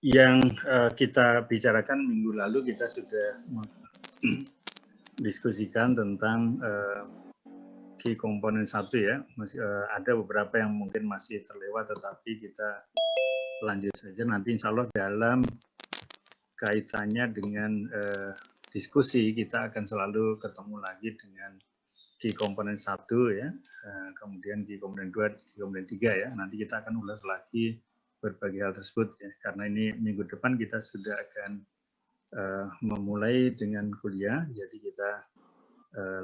Yang kita bicarakan minggu lalu kita sudah diskusikan tentang key komponen 1 ya. Ada beberapa yang mungkin masih terlewat, tetapi kita lanjut saja nanti insya Allah dalam kaitannya dengan diskusi kita akan selalu ketemu lagi dengan key komponen 1 ya, kemudian key komponen 2, key komponen 3 ya. Nanti kita akan ulas lagi berbagai hal tersebut ya, karena ini minggu depan kita sudah akan memulai dengan kuliah, jadi kita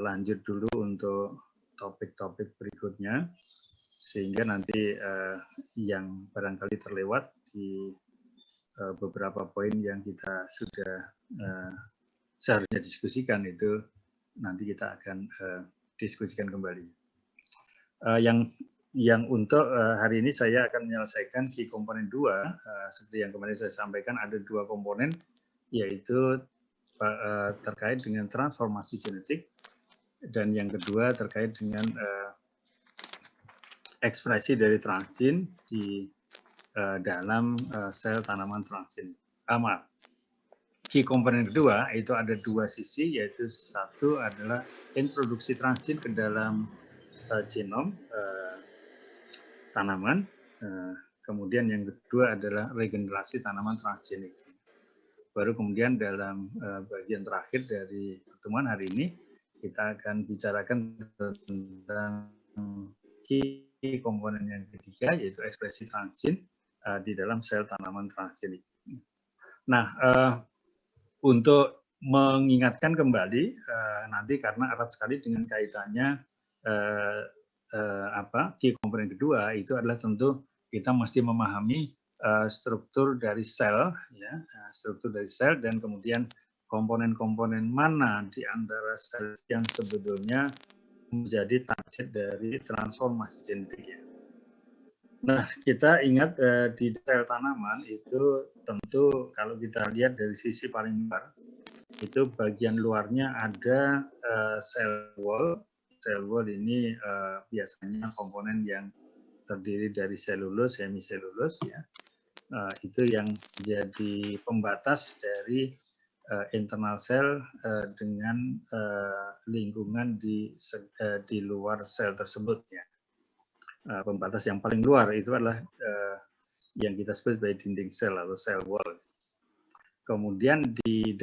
lanjut dulu untuk topik-topik berikutnya, sehingga nanti yang barangkali terlewat di beberapa poin yang kita sudah seharusnya diskusikan itu nanti kita akan diskusikan kembali. Yang untuk hari ini saya akan menyelesaikan key komponen 2, seperti yang kemarin saya sampaikan ada 2 komponen, yaitu terkait dengan transformasi genetik dan yang kedua terkait dengan ekspresi dari transgen di dalam sel tanaman transgen. Key komponen kedua itu ada 2 sisi, yaitu satu adalah introduksi transgen ke dalam genom tanaman, kemudian yang kedua adalah regenerasi tanaman transgenik. Baru kemudian dalam bagian terakhir dari pertemuan hari ini kita akan bicarakan tentang key komponen yang ketiga, yaitu ekspresi transgen di dalam sel tanaman transgenik. Nah, untuk mengingatkan kembali nanti karena erat sekali dengan kaitannya key komponen kedua itu adalah tentu kita mesti memahami struktur dari sel, ya, struktur dari sel dan kemudian komponen-komponen mana di antara sel yang sebetulnya menjadi target dari transformasi genetik. Ya. Nah, kita ingat di sel tanaman itu tentu kalau kita lihat dari sisi paling luar, itu bagian luarnya ada sel wall. Sel wall ini biasanya komponen yang terdiri dari selulus, hemiselulus ya. Itu yang menjadi pembatas dari internal sel dengan lingkungan di luar sel tersebut ya. Pembatas yang paling luar itu adalah yang kita sebut sebagai dinding sel atau sel wall. Kemudian di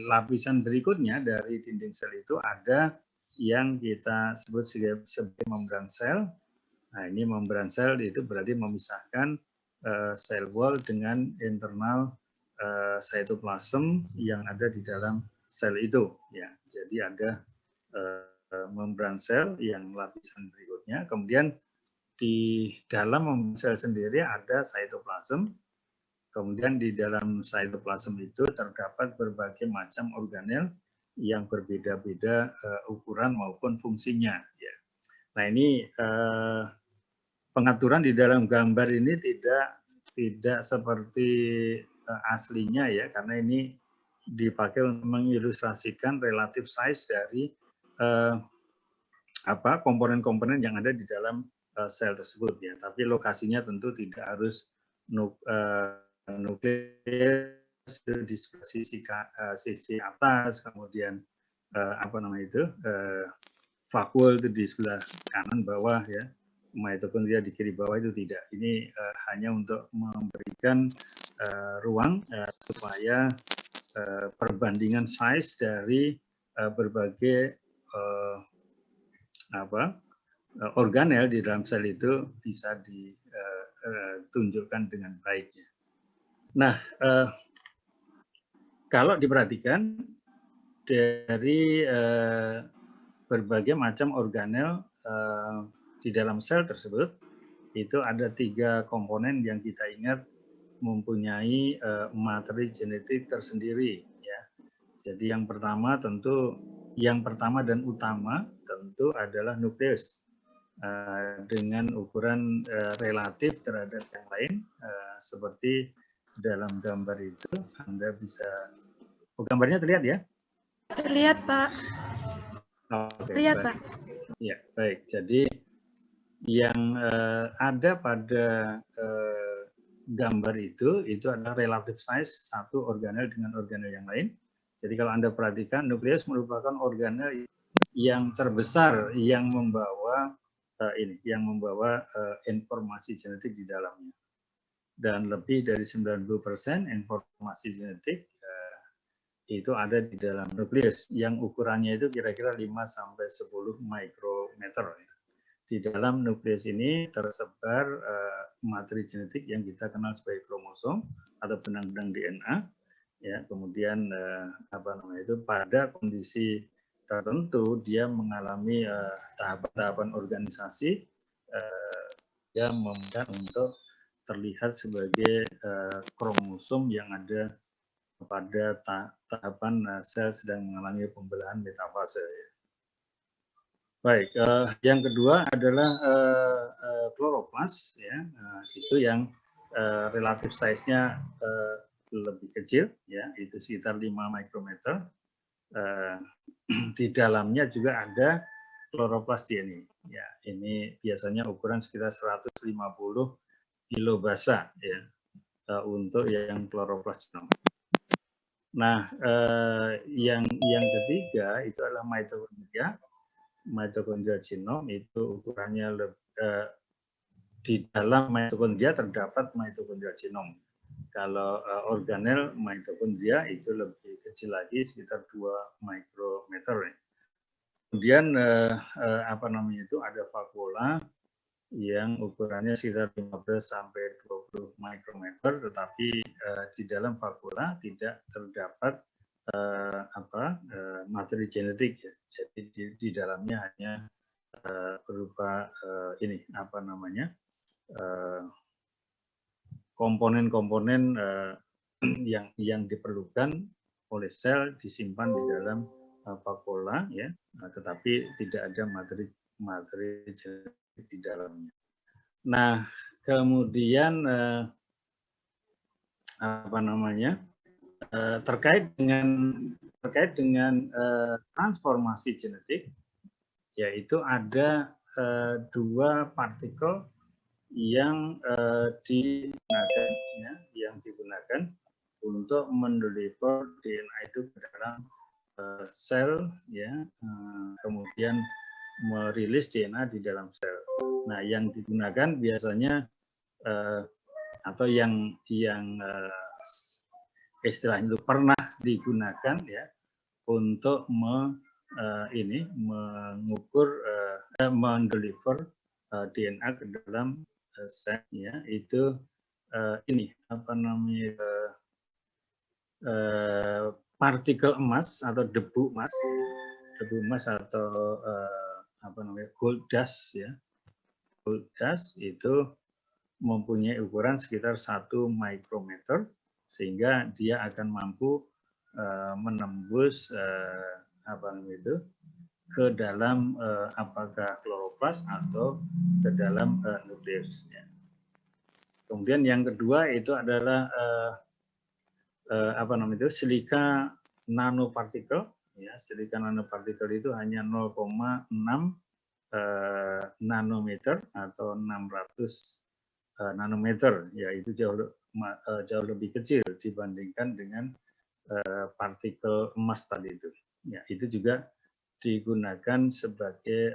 lapisan berikutnya dari dinding sel itu ada yang kita sebut sebagai membran sel. Nah, ini membran sel itu berarti memisahkan sel wall dengan internal cytoplasm yang ada di dalam sel itu. Ya, jadi ada membran sel yang lapisan berikutnya. Kemudian di dalam membran sel sendiri ada cytoplasm. Kemudian di dalam cytoplasm itu terdapat berbagai macam organel yang berbeda-beda ukuran maupun fungsinya. Ya. Nah ini pengaturan di dalam gambar ini tidak seperti aslinya ya, karena ini dipakai untuk mengilustrasikan relative size dari komponen-komponen yang ada di dalam sel tersebut ya. Tapi lokasinya tentu tidak harus nukleus di sisi atas, kemudian vakuol itu di sebelah kanan bawah ya, mitokondria di kiri bawah itu tidak. Ini hanya untuk memberikan ruang supaya perbandingan size dari berbagai organel di dalam sel itu bisa ditunjukkan dengan baik. Nah, kalau diperhatikan dari berbagai macam organel di dalam sel tersebut, itu ada 3 komponen yang kita ingat mempunyai materi genetik tersendiri. Ya. Jadi yang pertama dan utama tentu adalah nukleus dengan ukuran relatif terhadap yang lain, seperti dalam gambar itu Anda bisa, gambarnya terlihat ya? Terlihat Pak. Terlihat Pak. Ya baik. Jadi yang ada pada gambar itu adalah relative size satu organel dengan organel yang lain. Jadi kalau Anda perhatikan, nukleus merupakan organel yang terbesar yang membawa informasi genetik di dalamnya. Dan lebih dari 90% informasi genetik itu ada di dalam nukleus yang ukurannya itu kira-kira 5 sampai 10 mikrometer. Di dalam nukleus ini tersebar materi genetik yang kita kenal sebagai kromosom atau benang-benang DNA. Ya, kemudian pada kondisi tertentu dia mengalami tahapan-tahapan organisasi yang memungkinkan untuk terlihat sebagai kromosom yang ada pada tahapan sel sedang mengalami pembelahan metafase. Baik, yang kedua adalah kloroplas, ya, itu yang relatif size-nya lebih kecil, ya, itu sekitar 5 mikrometer. Di dalamnya juga ada kloroplas DNA. Ya, ini biasanya ukuran sekitar 150 kilobasa, ya, untuk yang kloroplas genom. Nah, yang ketiga itu adalah mitokondria. Mitokondria genom itu ukurannya di dalam mitokondria terdapat mitokondria genom. Kalau organel mitokondria itu lebih kecil lagi, sekitar 2 mikrometer. Kemudian ada vakuola yang ukurannya sekitar 15 sampai 20 mikrometer, tetapi di dalam vakuola tidak terdapat materi genetik, ya. Jadi di dalamnya hanya berupa komponen-komponen yang diperlukan oleh sel disimpan di dalam vakuola, ya, tetapi tidak ada materi genetik di dalamnya. Nah, kemudian terkait dengan transformasi genetik, yaitu ada 2 partikel yang digunakan untuk mendeliver DNA itu ke dalam sel, ya, kemudian merilis DNA di dalam sel. Nah, yang digunakan biasanya atau yang istilahnya itu pernah digunakan, ya, untuk mengukur mendeliver DNA ke dalam sel, ya, itu partikel emas atau debu emas atau gold dust, ya. Gold dust itu mempunyai ukuran sekitar 1 mikrometer, sehingga dia akan mampu menembus ke dalam apakah kloroplas atau ke dalam nukleus, ya. Kemudian yang kedua itu adalah silika nanopartikel, ya. Silika nanopartikel itu hanya 0,6 nanometer atau 600 nanometer, ya, itu jauh lebih kecil dibandingkan dengan partikel emas tadi itu. Ya, itu juga digunakan sebagai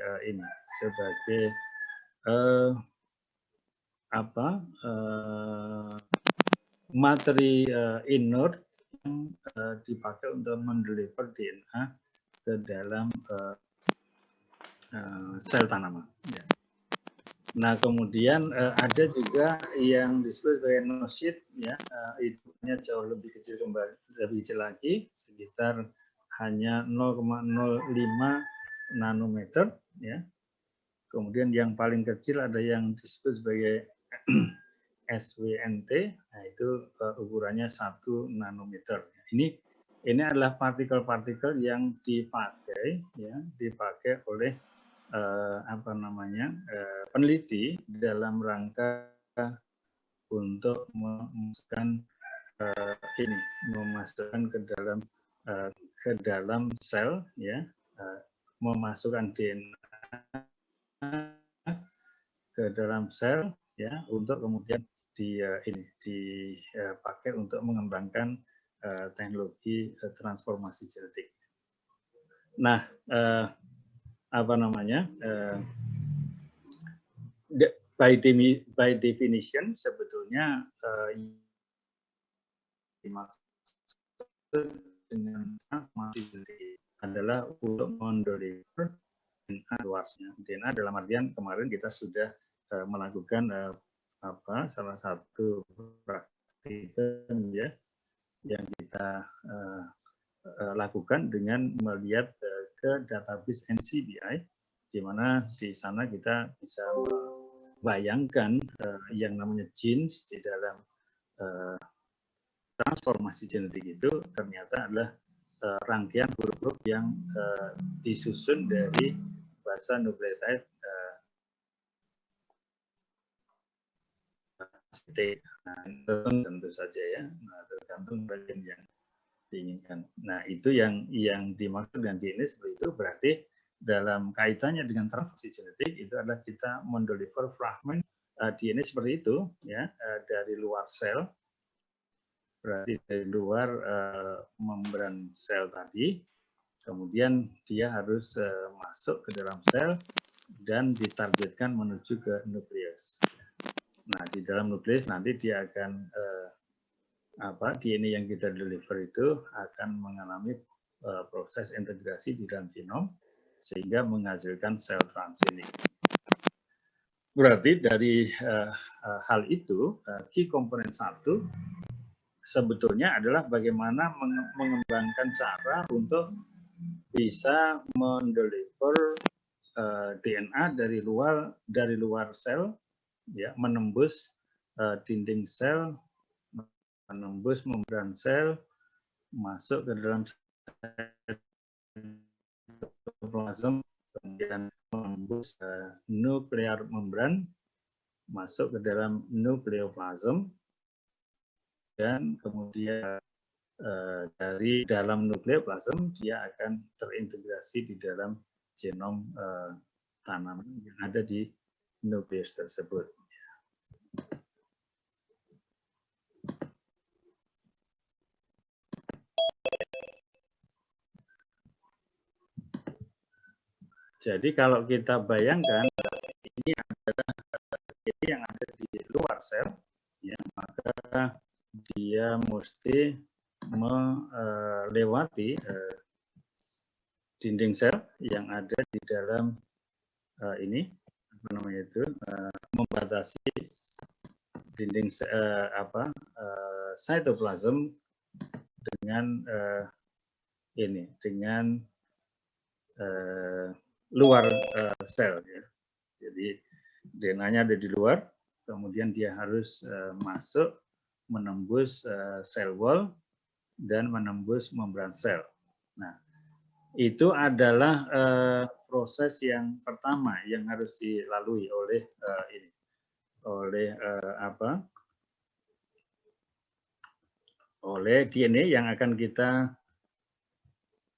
materi inert yang dipakai untuk mendeliver DNA ke dalam sel tanaman. Ya. Nah, kemudian ada juga yang disebut sebagai no-seed, ya, itu jauh lebih kecil lagi, sekitar hanya 0,05 nanometer, ya. Kemudian yang paling kecil ada yang disebut sebagai SWNT, nah itu ukurannya 1 nanometer. Ini adalah partikel-partikel yang dipakai oleh peneliti dalam rangka untuk memasukkan ke dalam sel, ya, memasukkan DNA ke dalam sel, ya, untuk kemudian dipakai untuk mengembangkan teknologi transformasi genetik. Nah, apa namanya? By definition sebetulnya dimaksud dengan transformasi genetik adalah untuk mendeliver DNA luasnya. DNA dalam artian kemarin kita sudah melakukan salah satu praktikum ya yang kita lakukan dengan melihat ke database NCBI, di mana di sana kita bisa membayangkan yang namanya genes di dalam transformasi genetik itu ternyata adalah rangkaian huruf-huruf yang disusun dari basa nukleotide nah, tentu saja ya, tergantung bagian yang diinginkan. Nah, itu yang dimaksud dengan DNA seperti itu, berarti dalam kaitannya dengan transformasi genetik itu adalah kita mendeliver fragmen DNA seperti itu ya dari luar sel, berarti dari luar membran sel tadi, kemudian dia harus masuk ke dalam sel dan ditargetkan menuju ke nukleus. Nah, di dalam nukleus nanti dia akan DNA yang kita deliver itu akan mengalami proses integrasi di dalam genom sehingga menghasilkan sel transgenik. Berarti dari hal itu key komponen 1 sebetulnya adalah bagaimana mengembangkan cara untuk bisa mendeliver DNA dari luar sel ya, menembus dinding sel, menembus membran sel, masuk ke dalam cytoplasm, kemudian menembus nuklear membran, masuk ke dalam nukleoplasm, dan kemudian dari dalam nukleoplasm dia akan terintegrasi di dalam genom tanaman yang ada di nukleus tersebut. Jadi kalau kita bayangkan ini adalah DNA yang ada di luar sel, ya, maka dia mesti melewati dinding sel yang ada di dalam ini apa namanya itu membatasi dinding cytoplasm dengan dengan luar sel ya. Jadi DNA-nya ada di luar, kemudian dia harus masuk menembus sel wall dan menembus membran sel. Nah, itu adalah proses yang pertama yang harus dilalui oleh oleh DNA yang akan kita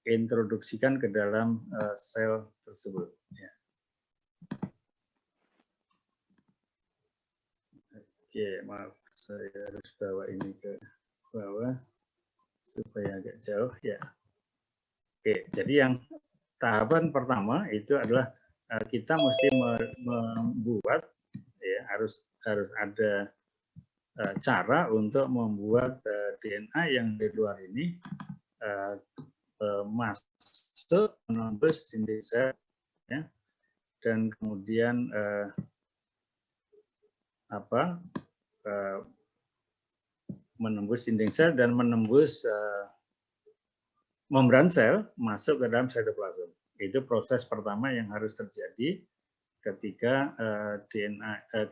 introduksikan ke dalam sel tersebut. Ya. Oke, maaf, saya harus bawa ini ke bawah supaya agak jauh ya. Oke, jadi yang tahapan pertama itu adalah kita mesti membuat ya harus ada cara untuk membuat DNA yang di luar ini masuk menembus dinding sel ya, dan kemudian menembus dinding sel dan menembus membran sel masuk ke dalam cytoplasm. Itu proses pertama yang harus terjadi ketika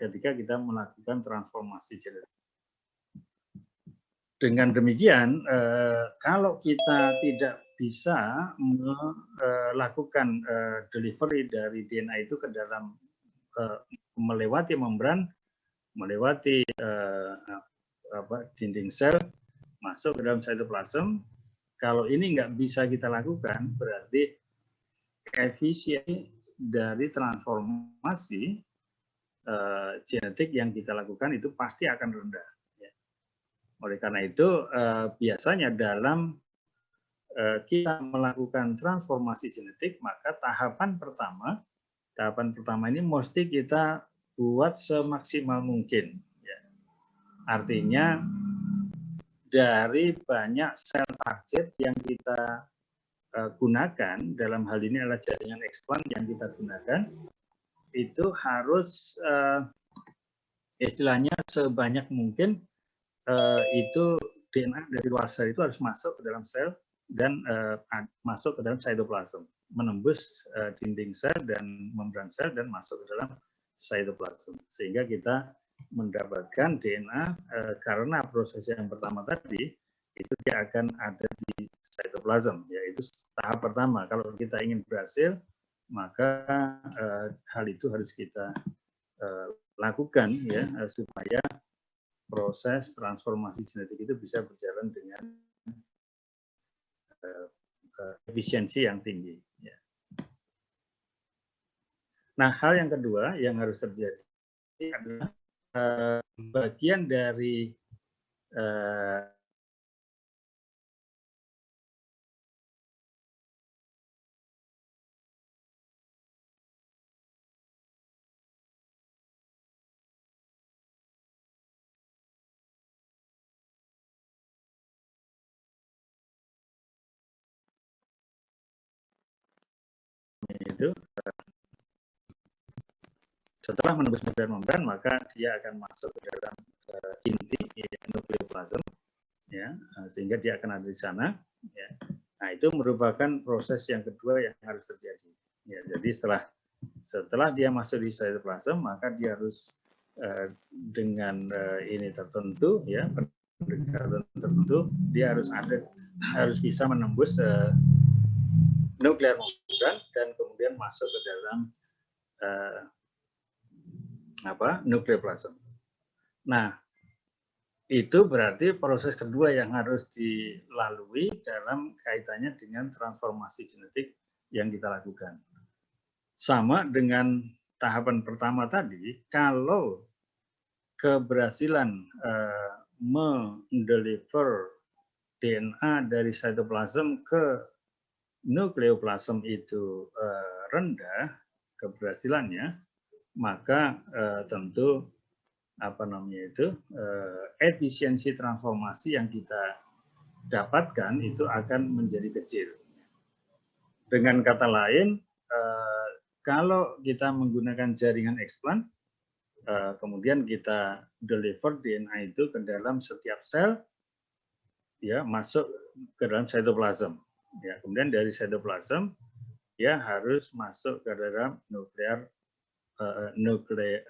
ketika kita melakukan transformasi genetik. Dengan demikian, kalau kita tidak bisa melakukan delivery dari DNA itu ke dalam melewati membran, melewati dinding sel, masuk ke dalam cytoplasm. Kalau ini nggak bisa kita lakukan, berarti efisiensi dari transformasi genetik yang kita lakukan itu pasti akan rendah. Ya. Oleh karena itu, biasanya dalam kita melakukan transformasi genetik, maka tahapan pertama ini mesti kita buat semaksimal mungkin. Ya. Artinya dari banyak sel target yang kita gunakan, dalam hal ini adalah jaringan eksplan yang kita gunakan, itu harus istilahnya sebanyak mungkin itu DNA dari luar sel itu harus masuk ke dalam sel dan masuk ke dalam cytoplasm, menembus dinding sel dan membran sel dan masuk ke dalam cytoplasm, sehingga kita mendapatkan DNA karena proses yang pertama tadi itu dia akan ada di cytoplasm, yaitu tahap pertama. Kalau kita ingin berhasil, maka hal itu harus kita lakukan ya supaya proses transformasi genetik itu bisa berjalan dengan efisiensi yang tinggi. Ya. Nah, hal yang kedua yang harus terjadi adalah bagian dari itu setelah menembus membran, maka dia akan masuk ke dalam inti nukleoplasm, ya, sehingga dia akan ada di sana. Ya. Nah, itu merupakan proses yang kedua yang harus terjadi. Ya, jadi setelah dia masuk di cytoplasm, maka dia harus dengan ini tertentu, ya, pendekatan tertentu, dia harus bisa menembus nuklear membran dan kemudian masuk ke dalam nukleoplasm. Nah, itu berarti proses kedua yang harus dilalui dalam kaitannya dengan transformasi genetik yang kita lakukan. Sama dengan tahapan pertama tadi, kalau keberhasilan mendeliver DNA dari cytoplasm ke nukleoplasm itu rendah keberhasilannya, maka tentu efisiensi transformasi yang kita dapatkan itu akan menjadi kecil. Dengan kata lain, kalau kita menggunakan jaringan eksplan, kemudian kita deliver DNA itu ke dalam setiap sel, ya, masuk ke dalam cytoplasm. Ya, kemudian dari cytoplasm dia harus masuk ke dalam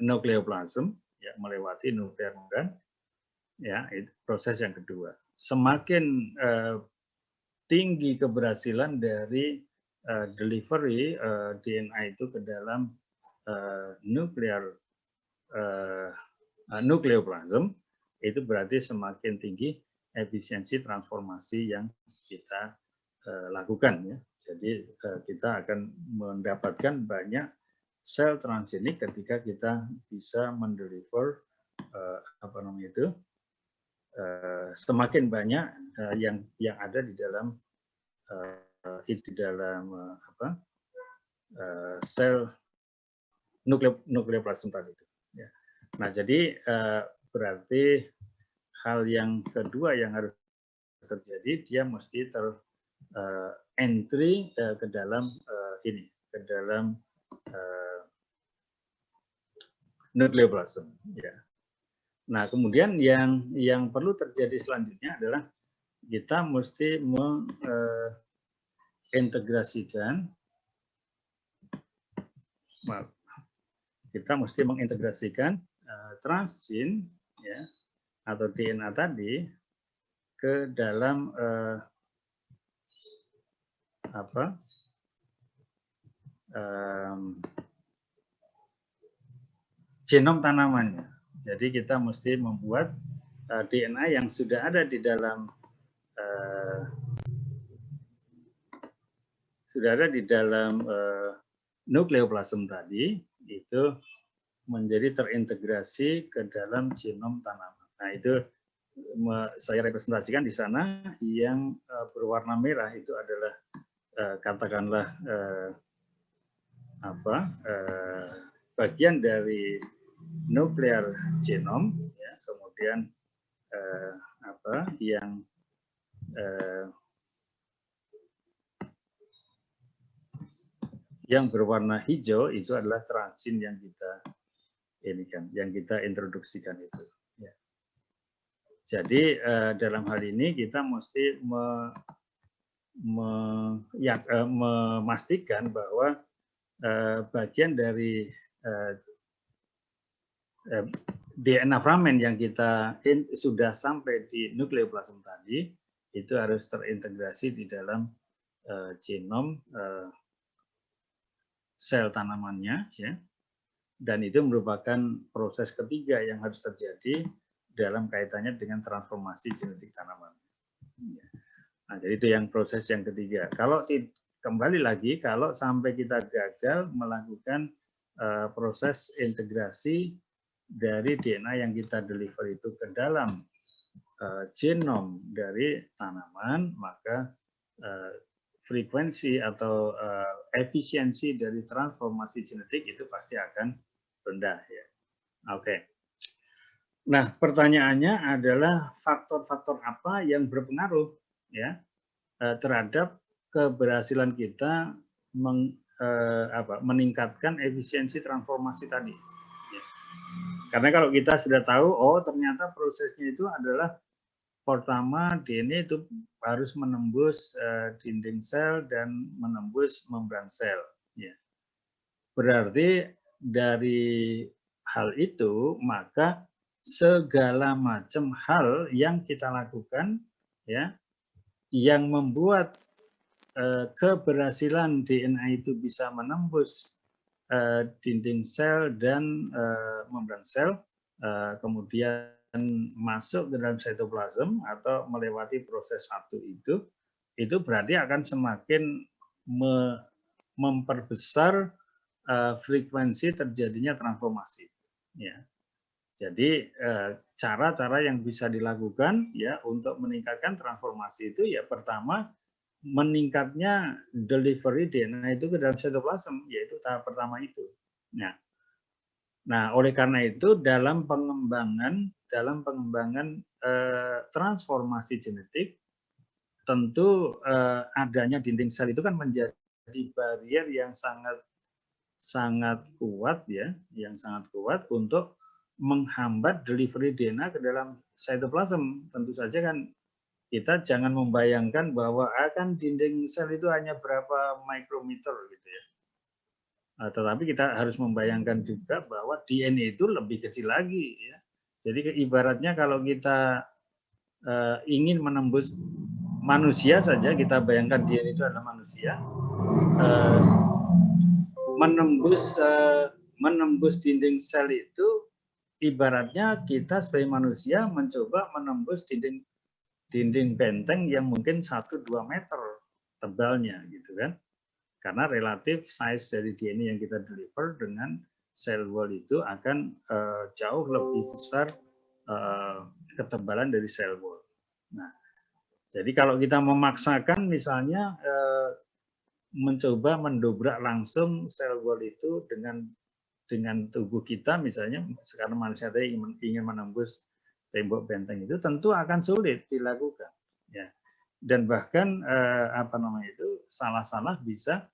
nukleoplasm, ya, melewati nuklear membran. Ya, itu proses yang kedua. Semakin tinggi keberhasilan dari delivery DNA itu ke dalam nukleoplasm, itu berarti semakin tinggi efisiensi transformasi yang kita lakukan, ya. Jadi kita akan mendapatkan banyak sel transgenik ketika kita bisa mendeliver semakin banyak yang ada di dalam sel nukleoplasm tadi. Ya. Nah, jadi berarti hal yang kedua yang harus terjadi, dia mesti entry ke dalam ke dalam nukleoplasm. Ya. Nah, kemudian yang perlu terjadi selanjutnya adalah kita mesti mengintegrasikan transgene, ya, atau DNA tadi ke dalam genom tanamannya. Jadi kita mesti membuat DNA yang sudah ada di dalam nukleoplasm tadi itu menjadi terintegrasi ke dalam genom tanaman. Nah, itu saya representasikan di sana. Yang berwarna merah itu adalah katakanlah bagian dari nuklear genom, ya. Kemudian yang berwarna hijau itu adalah transgene yang kita introduksikan itu. Ya. Jadi dalam hal ini kita mesti memastikan bahwa bagian dari DNA fragment yang kita sudah sampai di nukleoplasm tadi itu harus terintegrasi di dalam genom sel tanamannya, ya. Dan itu merupakan proses ketiga yang harus terjadi dalam kaitannya dengan transformasi genetik tanaman. Nah, jadi itu yang proses yang ketiga. Kalau kembali lagi, kalau sampai kita gagal melakukan proses integrasi dari DNA yang kita deliver itu ke dalam genom dari tanaman, maka frekuensi atau efisiensi dari transformasi genetik itu pasti akan rendah, ya. Oke. Nah, pertanyaannya adalah faktor-faktor apa yang berpengaruh, ya, terhadap keberhasilan kita meningkatkan efisiensi transformasi tadi. Ya. Karena kalau kita sudah tahu, oh ternyata prosesnya itu adalah pertama DNA itu harus menembus dinding sel dan menembus membran sel. Ya. Berarti dari hal itu maka segala macam hal yang kita lakukan, ya, yang membuat keberhasilan DNA itu bisa menembus dinding sel dan membran sel, kemudian masuk ke dalam sitoplasm atau melewati proses satu itu berarti akan semakin memperbesar frekuensi terjadinya transformasi. Ya. Jadi cara-cara yang bisa dilakukan, ya, untuk meningkatkan transformasi itu, ya, pertama meningkatnya delivery DNA itu ke dalam sitoplasm, yaitu tahap pertama itu. Nah, oleh karena itu dalam pengembangan transformasi genetik, tentu adanya dinding sel itu kan menjadi barrier yang sangat kuat, ya, yang sangat kuat untuk menghambat delivery DNA ke dalam sitoplasm. Tentu saja kan kita jangan membayangkan bahwa akan dinding sel itu hanya berapa mikrometer gitu, ya. Tetapi kita harus membayangkan juga bahwa DNA itu lebih kecil lagi, ya. Jadi ibaratnya kalau kita ingin menembus manusia saja, kita bayangkan DNA itu adalah manusia, menembus dinding sel itu ibaratnya kita sebagai manusia mencoba menembus dinding benteng yang mungkin 1-2 meter tebalnya, gitu kan. Karena relatif size dari DNA yang kita deliver dengan cell wall itu akan jauh lebih besar ketebalan dari cell wall. Nah, jadi kalau kita memaksakan misalnya mencoba mendobrak langsung cell wall itu dengan tubuh kita, misalnya sekarang manusia tadi ingin menembus tembok benteng itu, tentu akan sulit dilakukan, ya. Dan bahkan salah-salah bisa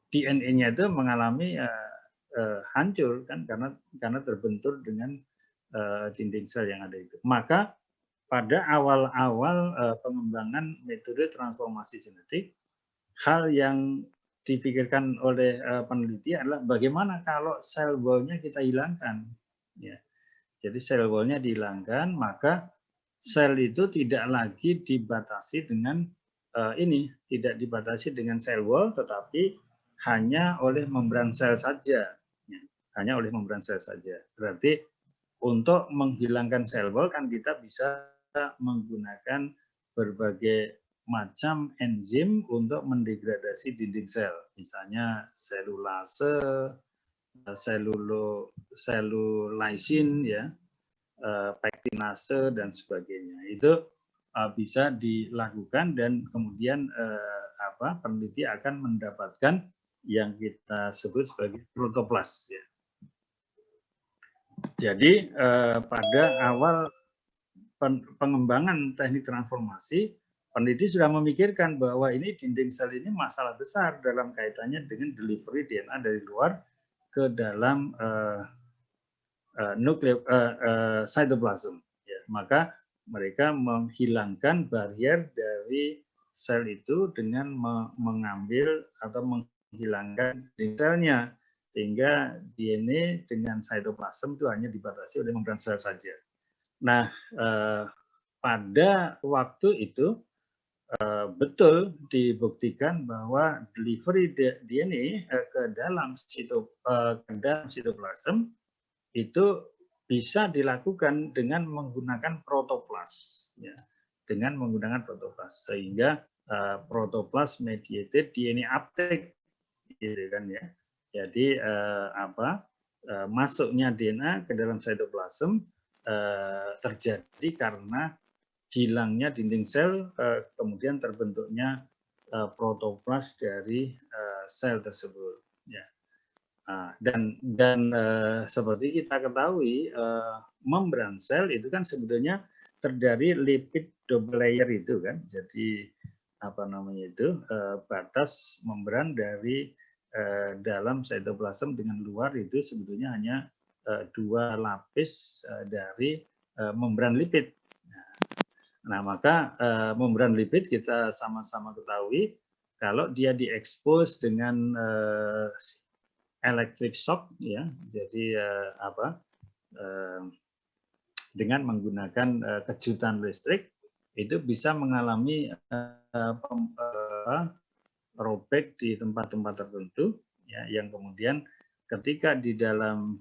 DNA-nya itu mengalami hancur kan karena terbentur dengan dinding sel yang ada itu. Maka pada awal-awal pengembangan metode transformasi genetik, hal yang dipikirkan oleh peneliti adalah bagaimana kalau sel wall-nya kita hilangkan, ya. Jadi sel wall-nya dihilangkan, maka sel itu tidak lagi dibatasi dengan tidak dibatasi dengan sel wall, tetapi hanya oleh membran sel saja, ya. Hanya oleh membran sel saja. Berarti untuk menghilangkan sel wall kan kita bisa menggunakan berbagai macam enzim untuk mendegradasi dinding sel, misalnya selulase, selulolysin, ya, pektinase dan sebagainya. Itu bisa dilakukan dan kemudian peneliti akan mendapatkan yang kita sebut sebagai protoplas. Ya. Jadi pada awal pengembangan teknik transformasi, peneliti sudah memikirkan bahwa ini dinding sel ini masalah besar dalam kaitannya dengan delivery DNA dari luar ke dalam cytoplasm. Ya, maka mereka menghilangkan barrier dari sel itu dengan mengambil atau menghilangkan dinding selnya, sehingga DNA dengan cytoplasm itu hanya dibatasi oleh membran sel saja. Nah, pada waktu itu betul dibuktikan bahwa delivery DNA ke dalam sitoplasm itu bisa dilakukan dengan menggunakan protoplas, ya, dengan menggunakan protoplas, sehingga protoplas mediated DNA uptake, gitu kan ya. Jadi masuknya DNA ke dalam cytoplasm terjadi karena hilangnya dinding sel, kemudian terbentuknya protoplas dari sel tersebut. Ya. Dan seperti kita ketahui, membran sel itu kan sebetulnya terdiri lipid double layer itu kan. Jadi batas membran dari dalam cytoplasm dengan luar itu sebetulnya hanya dua lapis dari membran lipid. Nah, maka membran lipid kita sama-sama ketahui kalau dia diekspos dengan electric shock, ya, jadi dengan menggunakan kejutan listrik itu bisa mengalami robek di tempat-tempat tertentu, ya, yang kemudian ketika di dalam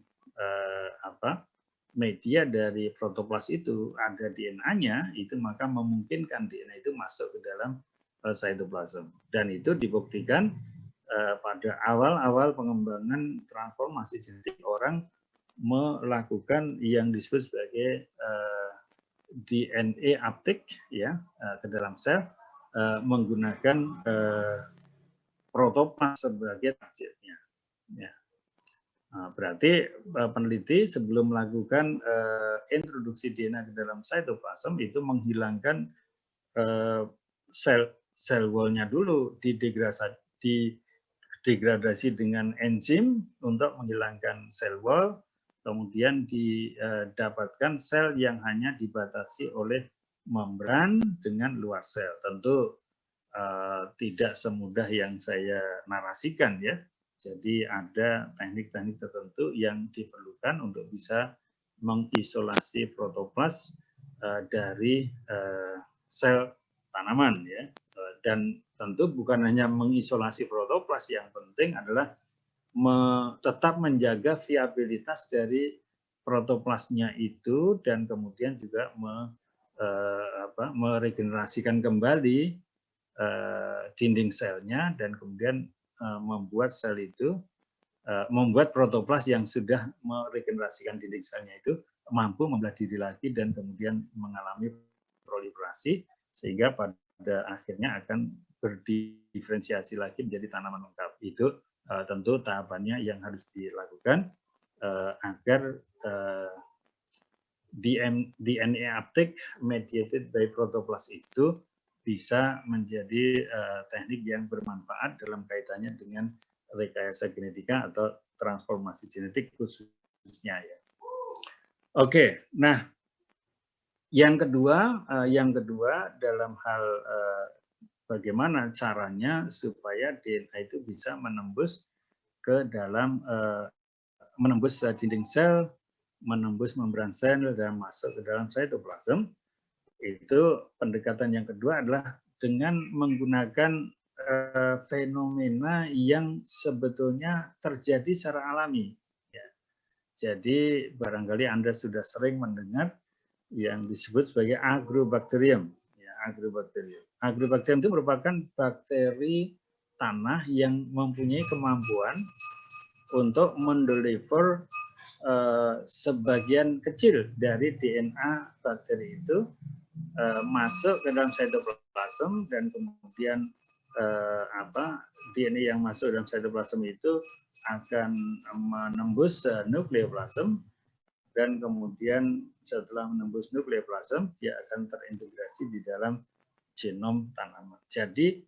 media dari protoplas itu ada DNA-nya, itu maka memungkinkan DNA itu masuk ke dalam cytoplasm. Dan itu dibuktikan pada awal-awal pengembangan transformasi genetik, orang melakukan yang disebut sebagai DNA uptake, ya, ke dalam sel menggunakan protoplas sebagai targetnya. Ya. Berarti peneliti sebelum melakukan introduksi DNA ke dalam cytoplasm itu menghilangkan sel wall-nya dulu, degradasi dengan enzim untuk menghilangkan sel wall, kemudian didapatkan sel yang hanya dibatasi oleh membran dengan luar sel. Tentu tidak semudah yang saya narasikan, ya. Jadi ada teknik-teknik tertentu yang diperlukan untuk bisa mengisolasi protoplas dari sel tanaman, ya. Dan tentu bukan hanya mengisolasi protoplas, yang penting adalah tetap menjaga viabilitas dari protoplasnya itu dan kemudian juga meregenerasikan kembali dinding selnya dan kemudian membuat sel itu membuat protoplas yang sudah meregenerasikan dinding selnya itu mampu membelah diri lagi dan kemudian mengalami proliferasi sehingga pada akhirnya akan berdiferensiasi lagi menjadi tanaman lengkap. Itu tentu tahapannya yang harus dilakukan agar DNA uptake mediated by protoplas itu bisa menjadi teknik yang bermanfaat dalam kaitannya dengan rekayasa genetika atau transformasi genetik khususnya, ya. Oke, nah yang kedua dalam hal bagaimana caranya supaya DNA itu bisa menembus ke dalam menembus dinding sel, menembus membran sel dan masuk ke dalam cytoplasm. Itu pendekatan yang kedua adalah dengan menggunakan fenomena yang sebetulnya terjadi secara alami. Ya. Jadi barangkali Anda sudah sering mendengar yang disebut sebagai agrobacterium. Ya, agrobacterium. Agrobacterium itu merupakan bakteri tanah yang mempunyai kemampuan untuk mendeliver sebagian kecil dari DNA bakteri itu masuk ke dalam cytoplasm, dan kemudian DNA yang masuk dalam cytoplasm itu akan menembus nukleoplasm, dan kemudian setelah menembus nukleoplasm dia akan terintegrasi di dalam genom tanaman. Jadi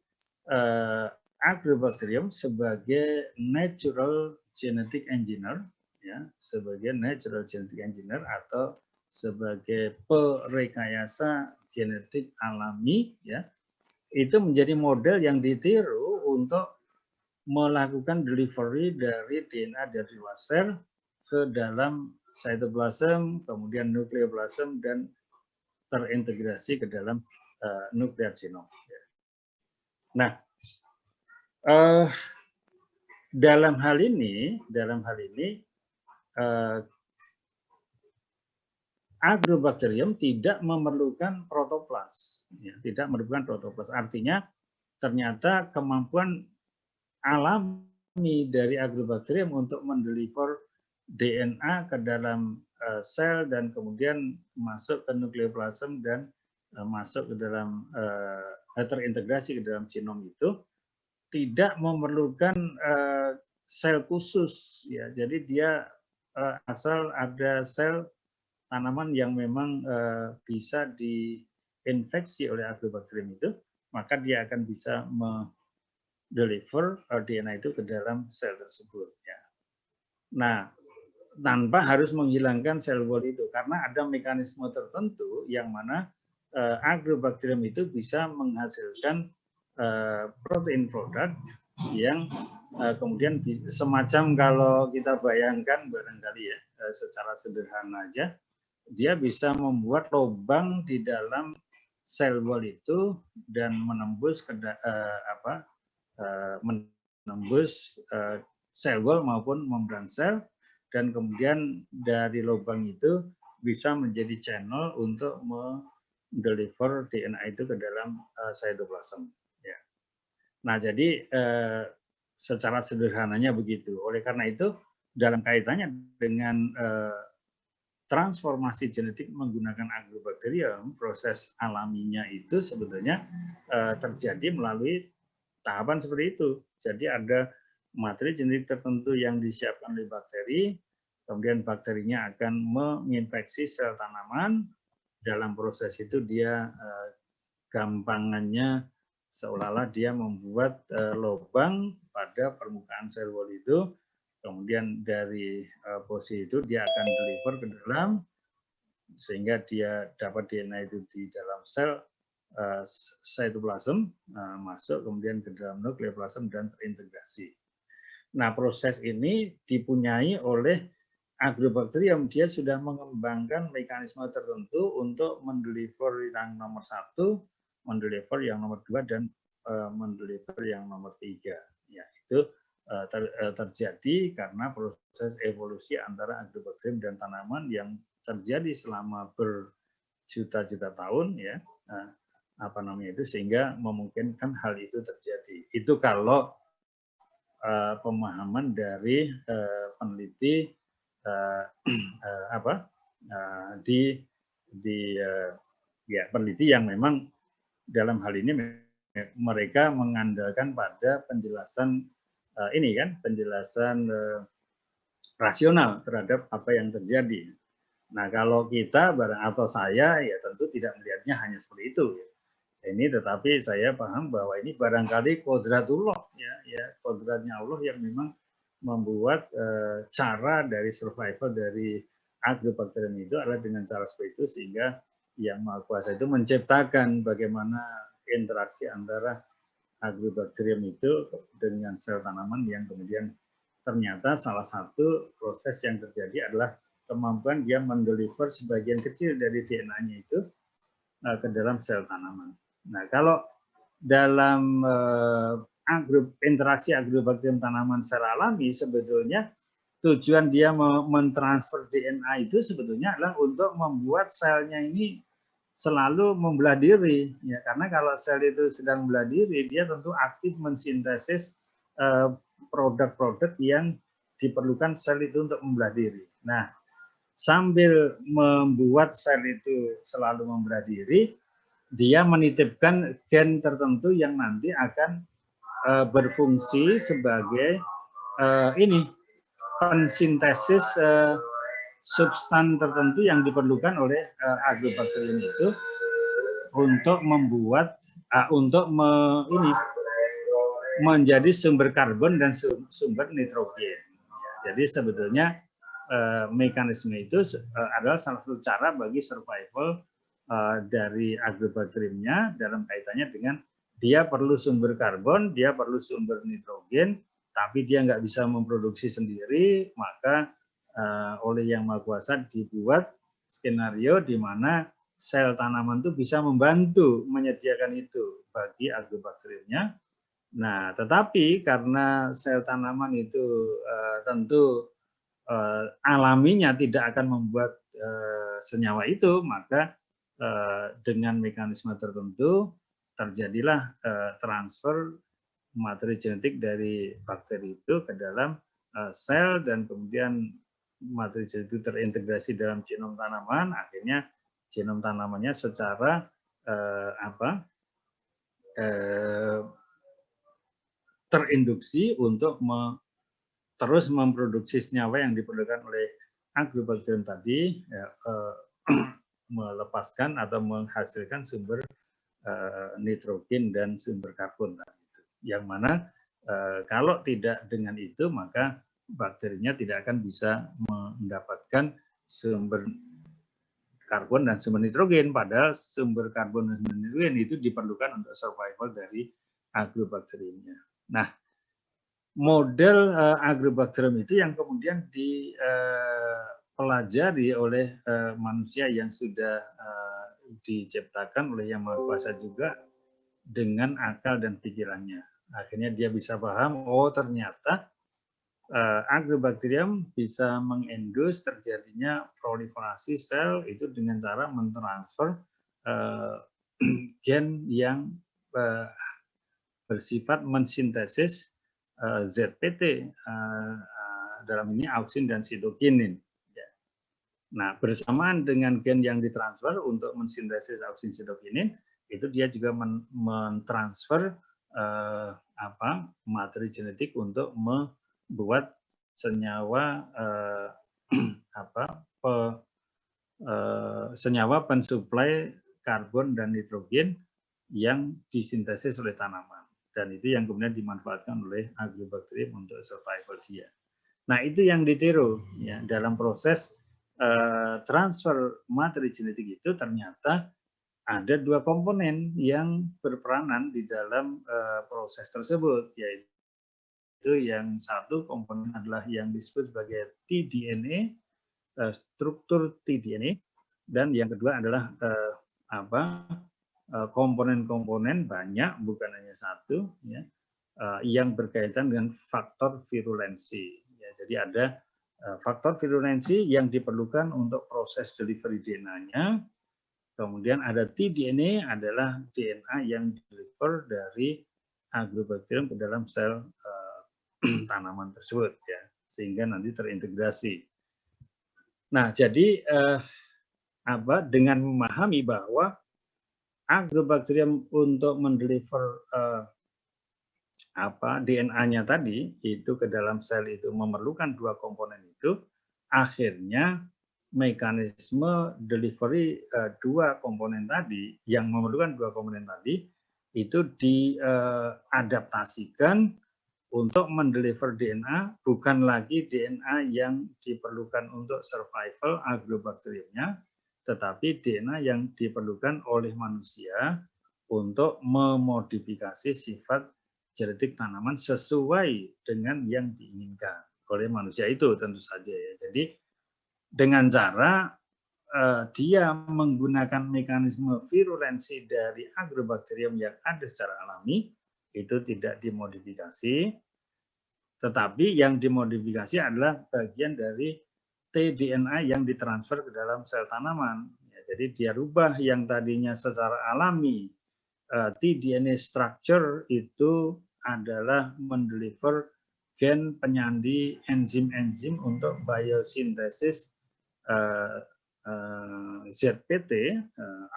Agrobacterium sebagai natural genetic engineer, ya, sebagai natural genetic engineer atau sebagai perekayasa genetik alami, ya, itu menjadi model yang ditiru untuk melakukan delivery dari DNA dari luar sel ke dalam cytoplasm, kemudian nukleoplasm, dan terintegrasi ke dalam nuklear genom. Nah, dalam hal ini Agrobacterium tidak memerlukan protoplas, ya, tidak memerlukan protoplas. Artinya ternyata kemampuan alami dari Agrobacterium untuk mendeliver DNA ke dalam sel dan kemudian masuk ke nukleoplasm dan masuk ke dalam terintegrasi ke dalam genom itu tidak memerlukan sel khusus, ya. Jadi dia asal ada sel tanaman yang memang bisa diinfeksi oleh Agrobacterium itu, maka dia akan bisa deliver DNA itu ke dalam sel tersebut, ya. Nah, tanpa harus menghilangkan sel wall itu, karena ada mekanisme tertentu yang mana Agrobacterium itu bisa menghasilkan protein produk yang kemudian semacam, kalau kita bayangkan barangkali ya secara sederhana aja, dia bisa membuat lubang di dalam sel wall itu dan menembus menembus sel wall maupun membran sel, dan kemudian dari lubang itu bisa menjadi channel untuk mendeliver DNA itu ke dalam cytoplasm. Ya. Nah, jadi secara sederhananya begitu. Oleh karena itu, dalam kaitannya dengan transformasi genetik menggunakan Agrobacterium, proses alaminya itu sebetulnya terjadi melalui tahapan seperti itu. Jadi ada materi genetik tertentu yang disiapkan oleh bakteri, kemudian bakterinya akan menginfeksi sel tanaman. Dalam proses itu dia gampangannya seolah-olah dia membuat lubang pada permukaan sel wall itu. Kemudian dari posisi itu dia akan deliver ke dalam, sehingga dia dapat DNA itu di dalam sel cytoplasm, masuk kemudian ke dalam nukleoplasm dan terintegrasi. Nah, proses ini dipunyai oleh Agrobacterium. Dia sudah mengembangkan mekanisme tertentu untuk mendeliver yang nomor 1, mendeliver yang nomor 2, dan mendeliver yang nomor 3. Ya, itu terjadi karena proses evolusi antara Agrobacterium dan tanaman yang terjadi selama berjuta-juta tahun, ya, sehingga memungkinkan hal itu terjadi. Itu kalau pemahaman dari peneliti peneliti yang memang dalam hal ini mereka mengandalkan pada penjelasan penjelasan rasional terhadap apa yang terjadi. Nah, kalau kita atau saya ya tentu tidak melihatnya hanya seperti itu. Ini tetapi saya paham bahwa ini barangkali kodratullah, ya kodratnya Allah yang memang membuat cara dari survival dari Agrobacterium itu adalah dengan cara seperti itu, sehingga Yang Maha Kuasa itu menciptakan bagaimana interaksi antara Agrobacterium itu dengan sel tanaman yang kemudian ternyata salah satu proses yang terjadi adalah kemampuan dia mendeliver sebagian kecil dari DNA-nya itu ke dalam sel tanaman. Nah, kalau dalam interaksi Agrobacterium tanaman secara alami, sebetulnya tujuan dia mentransfer DNA itu sebetulnya adalah untuk membuat selnya ini selalu membelah diri, ya, karena kalau sel itu sedang membelah diri, dia tentu aktif mensintesis produk-produk yang diperlukan sel itu untuk membelah diri. Nah, sambil membuat sel itu selalu membelah diri, dia menitipkan gen tertentu yang nanti akan berfungsi sebagai ini pensintesis substan tertentu yang diperlukan oleh agrobakterium itu untuk membuat ini menjadi sumber karbon dan sumber nitrogen. Jadi sebetulnya mekanisme itu adalah salah satu cara bagi survival dari agrobakteriumnya dalam kaitannya dengan dia perlu sumber karbon, dia perlu sumber nitrogen, tapi dia nggak bisa memproduksi sendiri, maka oleh Yang Maha Kuasa dibuat skenario di mana sel tanaman itu bisa membantu menyediakan itu bagi agrobakteriumnya. Nah, tetapi karena sel tanaman itu tentu alaminya tidak akan membuat senyawa itu, maka dengan mekanisme tertentu terjadilah transfer materi genetik dari bakteri itu ke dalam sel dan kemudian materi genetik itu terintegrasi dalam genom tanaman, akhirnya genom tanamannya secara terinduksi untuk terus memproduksi senyawa yang diperlukan oleh agrobakterium tadi, melepaskan atau menghasilkan sumber nitrogen dan sumber karbon tadi. Yang mana kalau tidak dengan itu maka bakterinya tidak akan bisa mendapatkan sumber karbon dan sumber nitrogen, padahal sumber karbon dan sumber nitrogen itu diperlukan untuk survival dari agrobakteriumnya. Nah, model agrobakterium itu yang kemudian dipelajari oleh manusia yang sudah diciptakan oleh Yang Maha Kuasa juga dengan akal dan pikirannya. Akhirnya dia bisa paham, oh ternyata agrobakterium bisa mengendus terjadinya proliferasi sel itu dengan cara mentransfer gen yang bersifat mensintesis ZPT, dalam ini auksin dan sitokinin. Nah, bersamaan dengan gen yang ditransfer untuk mensintesis auksin sitokinin, itu dia juga mentransfer materi genetik untuk membuat senyawa senyawa pensuplai karbon dan nitrogen yang disintesis oleh tanaman. Dan itu yang kemudian dimanfaatkan oleh agrobakterium untuk survival dia. Nah, itu yang ditiru ya dalam proses transfer materi genetik itu ternyata ada dua komponen yang berperanan di dalam proses tersebut, yaitu yang satu komponen adalah yang disebut sebagai tDNA, struktur tDNA, dan yang kedua adalah komponen-komponen banyak, bukan hanya satu, ya, yang berkaitan dengan faktor virulensi. Ya, jadi ada faktor virulensi yang diperlukan untuk proses delivery DNA-nya. Kemudian ada tDNA adalah DNA yang deliver dari agrobakterium ke dalam sel tanaman tersebut, ya, sehingga nanti terintegrasi. Nah, jadi dengan memahami bahwa agrobakterium untuk mendeliver DNA-nya tadi itu ke dalam sel itu memerlukan dua komponen itu, akhirnya mekanisme delivery dua komponen tadi yang memerlukan dua komponen tadi itu diadaptasikan untuk mendeliver DNA, bukan lagi DNA yang diperlukan untuk survival agrobakteriumnya, tetapi DNA yang diperlukan oleh manusia untuk memodifikasi sifat genetik tanaman sesuai dengan yang diinginkan oleh manusia itu tentu saja ya. Jadi dengan cara dia menggunakan mekanisme virulensi dari agrobakterium yang ada secara alami, itu tidak dimodifikasi, tetapi yang dimodifikasi adalah bagian dari tDNA yang ditransfer ke dalam sel tanaman. Ya, jadi dia rubah yang tadinya secara alami tDNA structure itu adalah mendeliver gen penyandi enzim-enzim untuk biosintesis ZPT,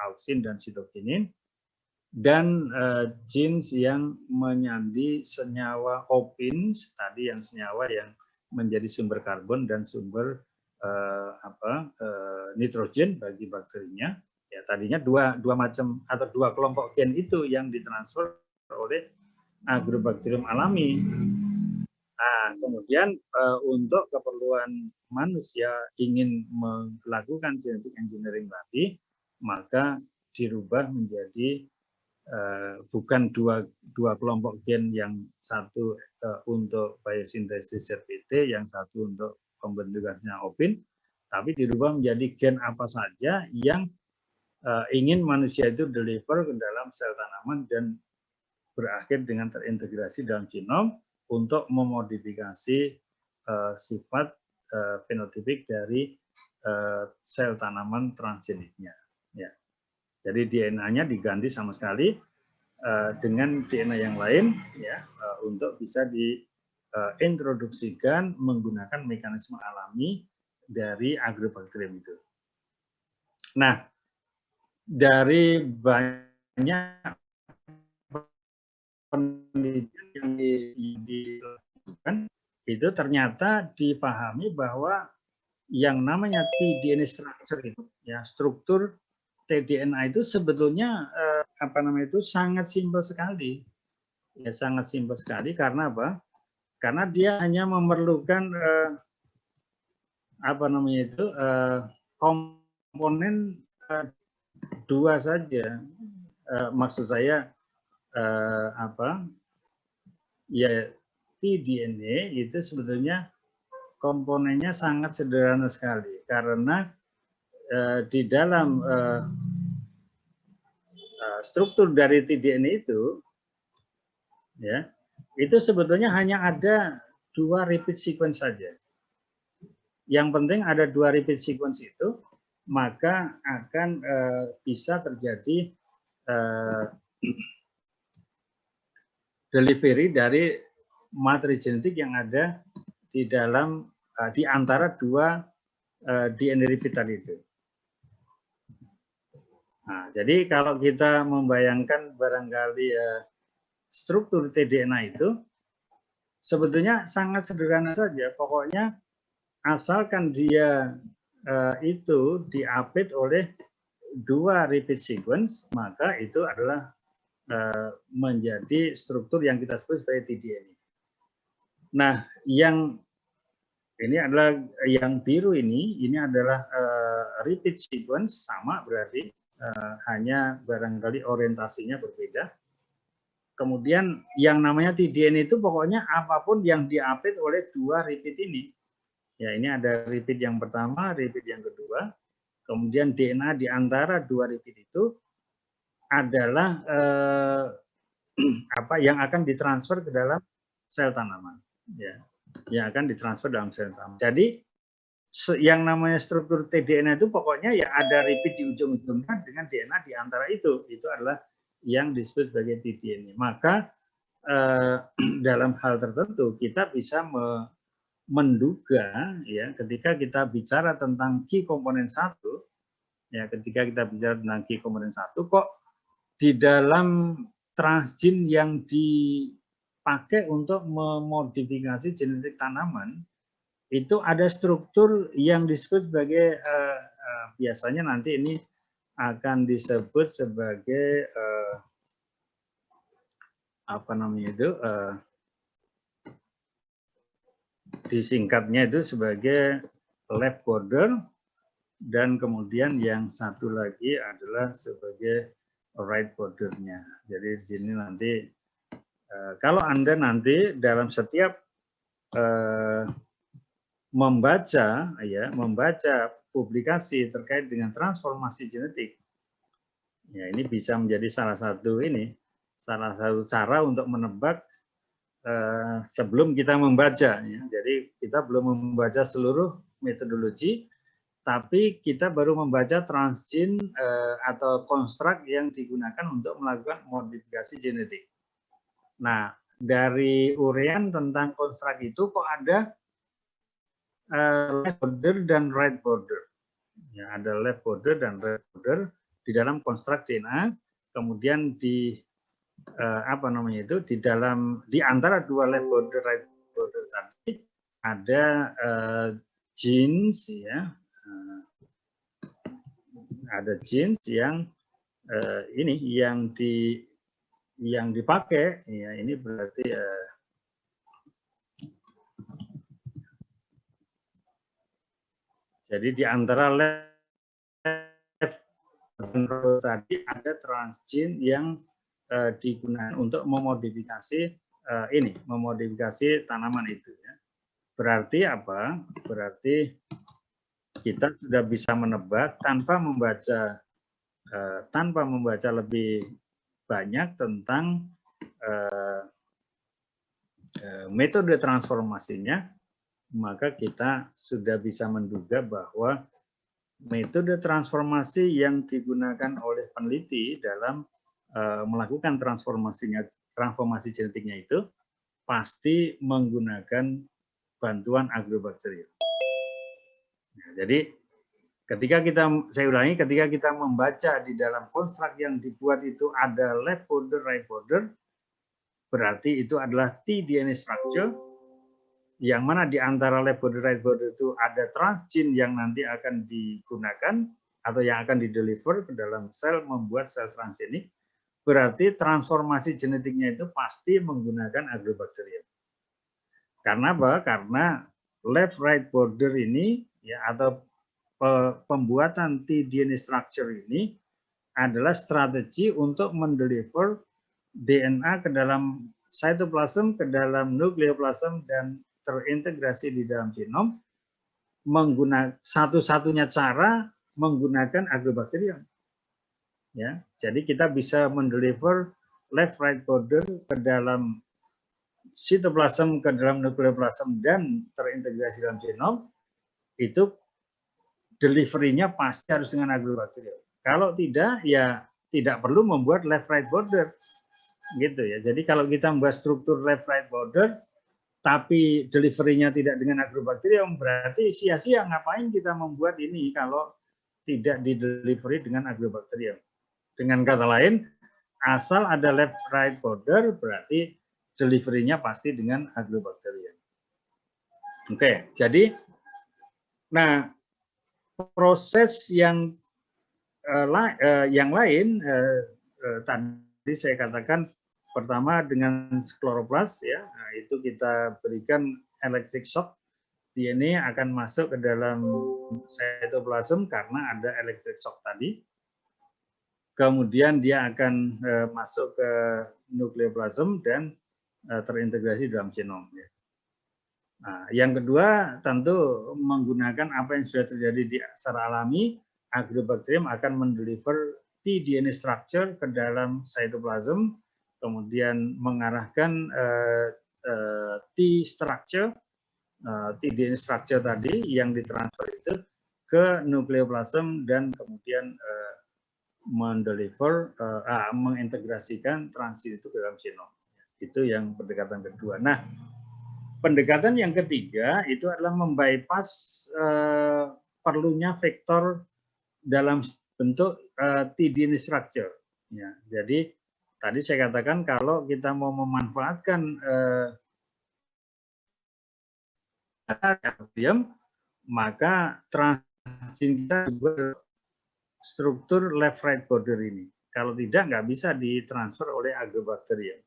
auksin dan sitokinin, dan genes yang menyandi senyawa opin, tadi yang senyawa yang menjadi sumber karbon dan sumber nitrogen bagi bakterinya. Ya, tadinya dua macam atau dua kelompok gen itu yang ditransfer oleh agrobakterium alami. Nah, kemudian untuk keperluan manusia ingin melakukan genetic engineering tadi, maka dirubah menjadi bukan dua kelompok gen, yang satu untuk biosintesis ZPT, yang satu untuk pembentukannya opin, tapi dirubah menjadi gen apa saja yang ingin manusia itu deliver ke dalam sel tanaman dan berakhir dengan terintegrasi dalam genom untuk memodifikasi sifat fenotipik dari sel tanaman transgeniknya. Ya. Jadi DNA-nya diganti sama sekali dengan DNA yang lain, ya, untuk bisa diintroduksikan menggunakan mekanisme alami dari agrobakterium itu. Nah, dari banyak penelitian yang dilakukan, itu ternyata dipahami bahwa yang namanya tDNA structure itu, ya, struktur tDNA itu sebetulnya sangat simpel sekali, ya, sangat simpel sekali. Karena apa? Karena dia hanya memerlukan komponen dua saja. Maksud saya ya, tDNA itu sebetulnya komponennya sangat sederhana sekali, karena di dalam struktur dari tDNA itu, ya, itu sebetulnya hanya ada 2 repeat sequence saja. Yang penting ada 2 repeat sequence itu, maka akan bisa terjadi delivery dari materi genetik yang ada di dalam di antara 2 DNA repeat tadi itu. Nah, jadi kalau kita membayangkan barangkali struktur tDNA itu sebetulnya sangat sederhana saja. Pokoknya asalkan dia itu diapit oleh 2 repeat sequence, maka itu adalah menjadi struktur yang kita sebut sebagai tDNA. Nah, yang ini adalah yang biru ini adalah repeat sequence, sama berarti, hanya barangkali orientasinya berbeda. Kemudian yang namanya tDNA itu pokoknya apapun yang diapit oleh 2 repeat ini. Ya, ini ada repeat yang pertama, repeat yang kedua. Kemudian DNA di antara 2 repeat itu adalah yang akan ditransfer ke dalam sel tanaman, ya, yang akan ditransfer dalam sel tanaman. Jadi yang namanya struktur tDNA itu pokoknya ya ada repeat di ujung-ujungnya dengan DNA di antara itu adalah yang disebut sebagai tDNA. Maka dalam hal tertentu kita bisa menduga, ya, ketika kita bicara tentang key komponen 1, ya, ketika kita bicara tentang key komponen 1, kok di dalam transgen yang dipakai untuk memodifikasi genetik tanaman itu ada struktur yang disebut sebagai biasanya nanti ini akan disebut sebagai disingkatnya itu sebagai left border, dan kemudian yang satu lagi adalah sebagai right bordernya. Jadi di sini nanti kalau Anda nanti dalam setiap membaca publikasi terkait dengan transformasi genetik, ya, ini bisa menjadi salah satu cara untuk menebak sebelum kita membaca, ya. Jadi kita belum membaca seluruh metodologi, tapi kita baru membaca transgen atau konstruk yang digunakan untuk melakukan modifikasi genetik. Nah, dari urean tentang konstruk itu kok ada left border dan right border. Ya, ada left border dan right border di dalam konstruk DNA. Kemudian di apa namanya itu di antara dua left border right border tadi ada genes ya, ada genes yang ini yang dipakai ya, ini berarti jadi di antara left tadi ada transgene yang digunakan untuk memodifikasi memodifikasi tanaman itu ya. Berarti apa? Berarti kita sudah bisa menebak tanpa membaca lebih banyak tentang metode transformasinya, maka kita sudah bisa menduga bahwa metode transformasi yang digunakan oleh peneliti dalam melakukan transformasi genetiknya itu pasti menggunakan bantuan agrobakterium. Nah, jadi ketika kita membaca di dalam konstruk yang dibuat itu ada left border, right border, berarti itu adalah tDNA structure, yang mana di antara left border, right border itu ada transgene yang nanti akan digunakan atau yang akan dideliver ke dalam sel membuat sel transgenik. Berarti transformasi genetiknya itu pasti menggunakan agrobakterium. Karena apa? Karena left right border ini ya, atau pembuatan tDNA structure ini adalah strategi untuk mendeliver DNA ke dalam cytoplasm, ke dalam nukleoplasm, dan terintegrasi di dalam genom menggunakan satu-satunya cara menggunakan agrobakterium. Ya, jadi kita bisa mendeliver left right border ke dalam sitoplasm, ke dalam nukleoplasm, dan terintegrasi dalam genom, itu delivery-nya pasti harus dengan agrobakterium. Kalau tidak, ya tidak perlu membuat left right border. Gitu ya. Jadi kalau kita membuat struktur left right border, tapi delivery-nya tidak dengan agrobakterium, berarti sia-sia ngapain kita membuat ini kalau tidak didelivery dengan agrobakterium. Dengan kata lain, asal ada left right border, berarti delivery-nya pasti dengan agrobakterium. Oke, jadi nah proses yang lain tadi saya katakan pertama dengan kloroplas ya, nah, itu kita berikan electric shock, DNA akan masuk ke dalam cytoplasm karena ada electric shock tadi. Kemudian dia akan masuk ke nukleoplasm dan terintegrasi dalam genom. Nah, yang kedua tentu menggunakan apa yang sudah terjadi di secara alami, agrobakterium akan mendeliver tDNA structure ke dalam cytoplasm, kemudian mengarahkan T structure, tDNA structure tadi yang ditransfer itu ke nukleoplasm dan kemudian mengintegrasikan transit itu ke dalam genom. Itu yang pendekatan kedua. Nah, pendekatan yang ketiga itu adalah membypass perlunya vektor dalam bentuk tDNA structure. Ya, jadi tadi saya katakan kalau kita mau memanfaatkan agrobakterium, maka transgene kita juga struktur left right border ini. Kalau tidak, nggak bisa ditransfer oleh agrobakterium.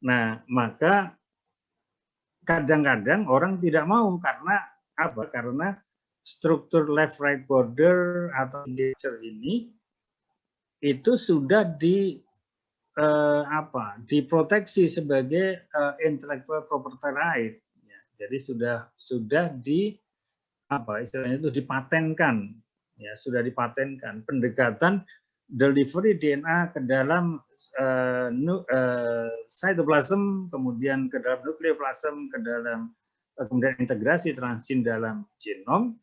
Nah, maka kadang-kadang orang tidak mau karena apa? Karena struktur left right border atau nature ini itu sudah diproteksi sebagai intellectual property right. Ya, jadi sudah istilahnya itu dipatenkan. Ya, sudah dipatenkan pendekatan delivery DNA ke dalam cytoplasm, kemudian ke dalam nukleoplasm, kemudian integrasi transgene dalam genom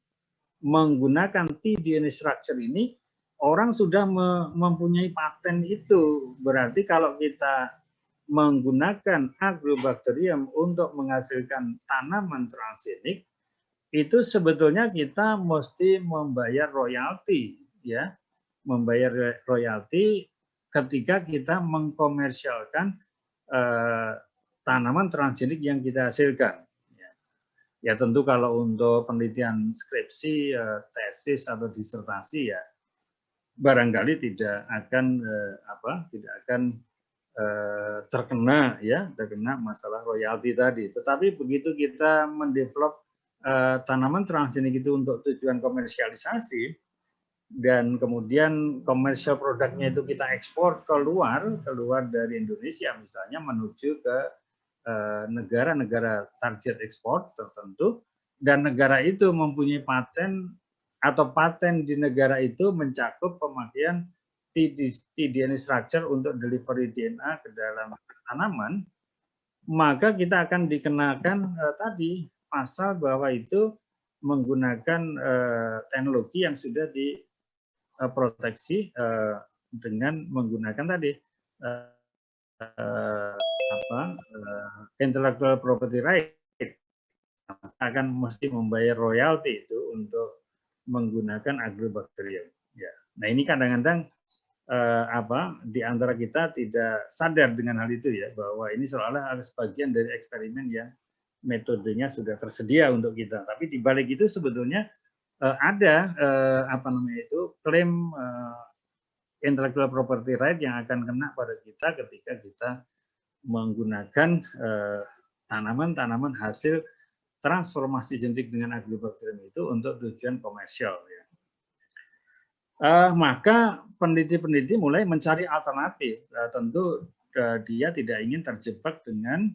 menggunakan tDNA structure ini, orang sudah mempunyai paten itu. Berarti kalau kita menggunakan agrobakterium untuk menghasilkan tanaman transgenik, itu sebetulnya kita mesti membayar royalti, ya, membayar royalti ketika kita mengkomersialkan tanaman transgenik yang kita hasilkan. Ya tentu kalau untuk penelitian skripsi, tesis atau disertasi ya barangkali tidak akan terkena masalah royalti tadi. Tetapi begitu kita mendevelop tanaman transgenik itu untuk tujuan komersialisasi dan kemudian komersial produknya itu kita ekspor keluar dari Indonesia misalnya menuju ke negara-negara target ekspor tertentu dan negara itu mempunyai paten atau paten di negara itu mencakup pemakaian tDNA structure untuk delivery DNA ke dalam tanaman, maka kita akan dikenakan tadi pasal bahwa itu menggunakan teknologi yang sudah diproteksi dengan menggunakan tadi intellectual property right, akan mesti membayar royalti itu untuk menggunakan agrobakterium. Ya. Nah ini kadang-kadang di antara kita tidak sadar dengan hal itu ya, bahwa ini seolah-olah harus bagian dari eksperimen yang metodenya sudah tersedia untuk kita. Tapi di balik itu sebetulnya ada klaim intellectual property right yang akan kena pada kita ketika kita menggunakan tanaman-tanaman hasil transformasi genetik dengan agrobakterium itu untuk tujuan komersial. Ya. Maka peneliti-peneliti mulai mencari alternatif. Tentu dia tidak ingin terjebak dengan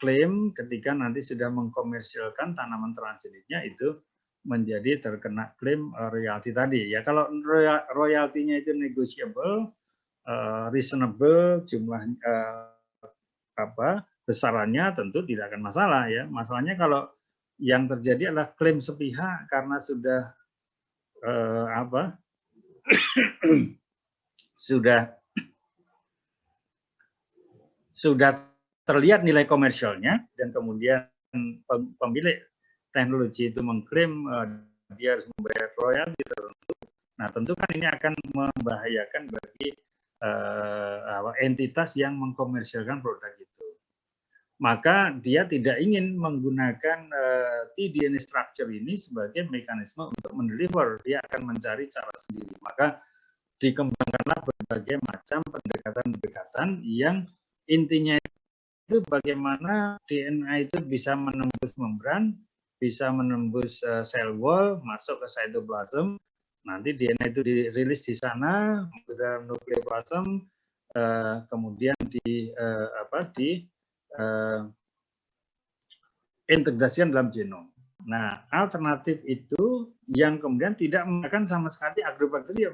klaim ketika nanti sudah mengkomersialkan tanaman transgeniknya itu menjadi terkena klaim royalti tadi. Ya kalau royaltinya itu negotiable, reasonable, jumlah besarannya tentu tidak akan masalah ya. Masalahnya kalau yang terjadi adalah klaim sepihak karena sudah sudah terlihat nilai komersialnya dan kemudian pemilik teknologi itu mengklaim dia harus membayar royalti tertentu. Nah tentu kan ini akan membahayakan bagi entitas yang mengkomersialkan produk itu. Maka dia tidak ingin menggunakan tDNA structure ini sebagai mekanisme untuk mendeliver. Dia akan mencari cara sendiri. Maka dikembangkanlah berbagai macam pendekatan-pendekatan yang intinya itu bagaimana DNA itu bisa menembus membran, bisa menembus cell wall, masuk ke cytoplasm. Nanti DNA itu dirilis di sana, ke dalam nukleoplasm, kemudian integrasikan dalam genom. Nah, alternatif itu yang kemudian tidak menggunakan sama sekali agrobakterium.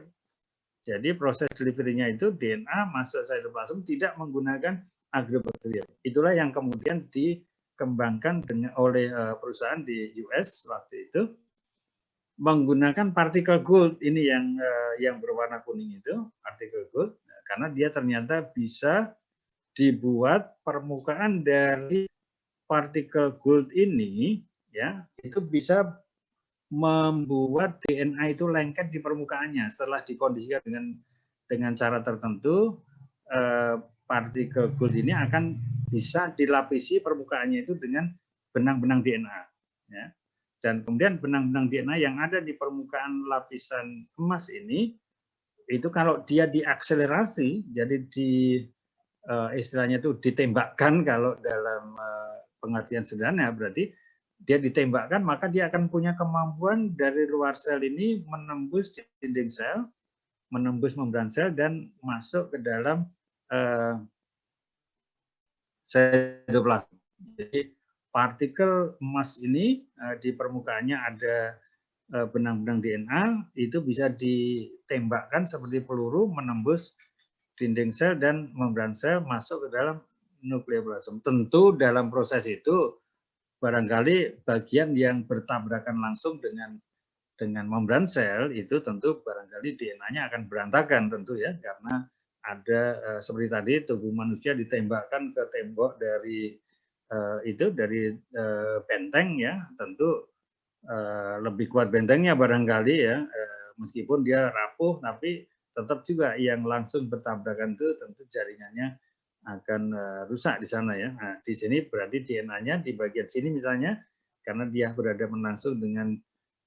Jadi proses delivery-nya itu DNA masuk cytoplasm tidak menggunakan agrobakterium. Itulah yang kemudian dikembangkan oleh perusahaan di US waktu itu menggunakan particle gold ini yang berwarna kuning itu, particle gold, karena dia ternyata bisa dibuat permukaan dari partikel gold ini ya itu bisa membuat DNA itu lengket di permukaannya setelah dikondisikan dengan cara tertentu. Partikel gold ini akan bisa dilapisi permukaannya itu dengan benang-benang DNA ya. Dan kemudian benang-benang DNA yang ada di permukaan lapisan emas ini itu kalau dia diakselerasi jadi istilahnya itu ditembakkan kalau dalam pengertian sederhana berarti dia ditembakkan maka dia akan punya kemampuan dari luar sel ini menembus dinding sel, menembus membran sel dan masuk ke dalam cytoplasma. Jadi partikel emas ini di permukaannya ada benang-benang DNA itu bisa ditembakkan seperti peluru menembus dinding sel dan membran sel masuk ke dalam nukleoplasm. Tentu dalam proses itu barangkali bagian yang bertabrakan langsung dengan membran sel itu tentu barangkali DNA-nya akan berantakan tentu ya karena ada seperti tadi tubuh manusia ditembakkan ke tembok dari benteng ya, tentu lebih kuat bentengnya barangkali ya, meskipun dia rapuh tapi tetap juga yang langsung bertabrakan itu tentu jaringannya akan rusak di sana ya. Nah, di sini berarti DNA-nya di bagian sini misalnya karena dia berhadapan langsung dengan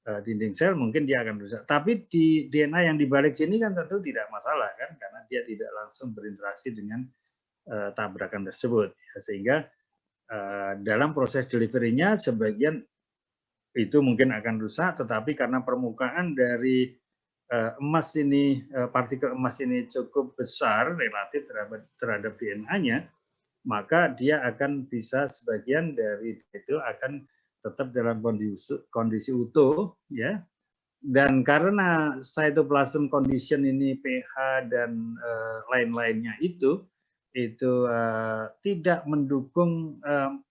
dinding sel mungkin dia akan rusak. Tapi di DNA yang di balik sini kan tentu tidak masalah kan karena dia tidak langsung berinteraksi dengan tabrakan tersebut. Ya, sehingga dalam proses delivery-nya sebagian itu mungkin akan rusak, tetapi karena permukaan dari emas ini, partikel emas ini cukup besar relatif terhadap DNA-nya, maka dia akan bisa sebagian dari itu akan tetap dalam kondisi utuh, ya. Dan karena cytoplasm condition ini pH dan lain-lainnya itu tidak mendukung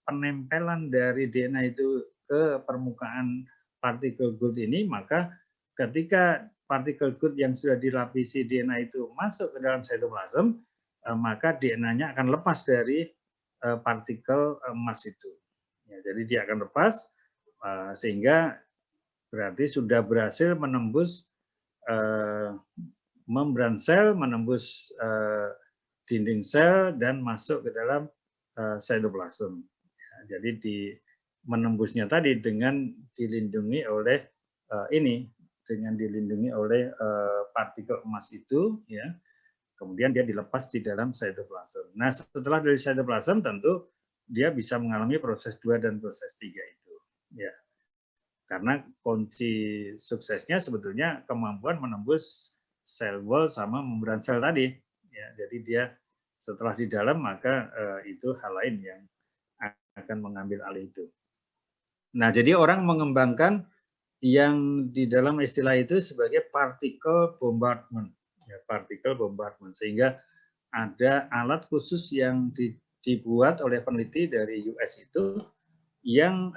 penempelan dari DNA itu ke permukaan partikel good ini, maka ketika partikel good yang sudah dilapisi DNA itu masuk ke dalam cytoplasm, maka DNA-nya akan lepas dari partikel emas itu. Ya, jadi dia akan lepas sehingga berarti sudah berhasil menembus membran sel, menembus dinding sel dan masuk ke dalam cytoplasm. Ya, jadi menembusnya tadi dengan dilindungi oleh dengan dilindungi oleh partikel emas itu, ya. Kemudian dia dilepas di dalam cytoplasm. Nah, setelah dari cytoplasm tentu dia bisa mengalami proses 2 dan proses 3 itu. Ya. Karena kunci suksesnya sebetulnya kemampuan menembus sel wall sama membran sel tadi. Ya, jadi dia setelah di dalam maka itu hal lain yang akan mengambil alih itu. Nah, jadi orang mengembangkan yang di dalam istilah itu sebagai particle bombardment, ya, particle bombardment, sehingga ada alat khusus yang dibuat oleh peneliti dari US itu yang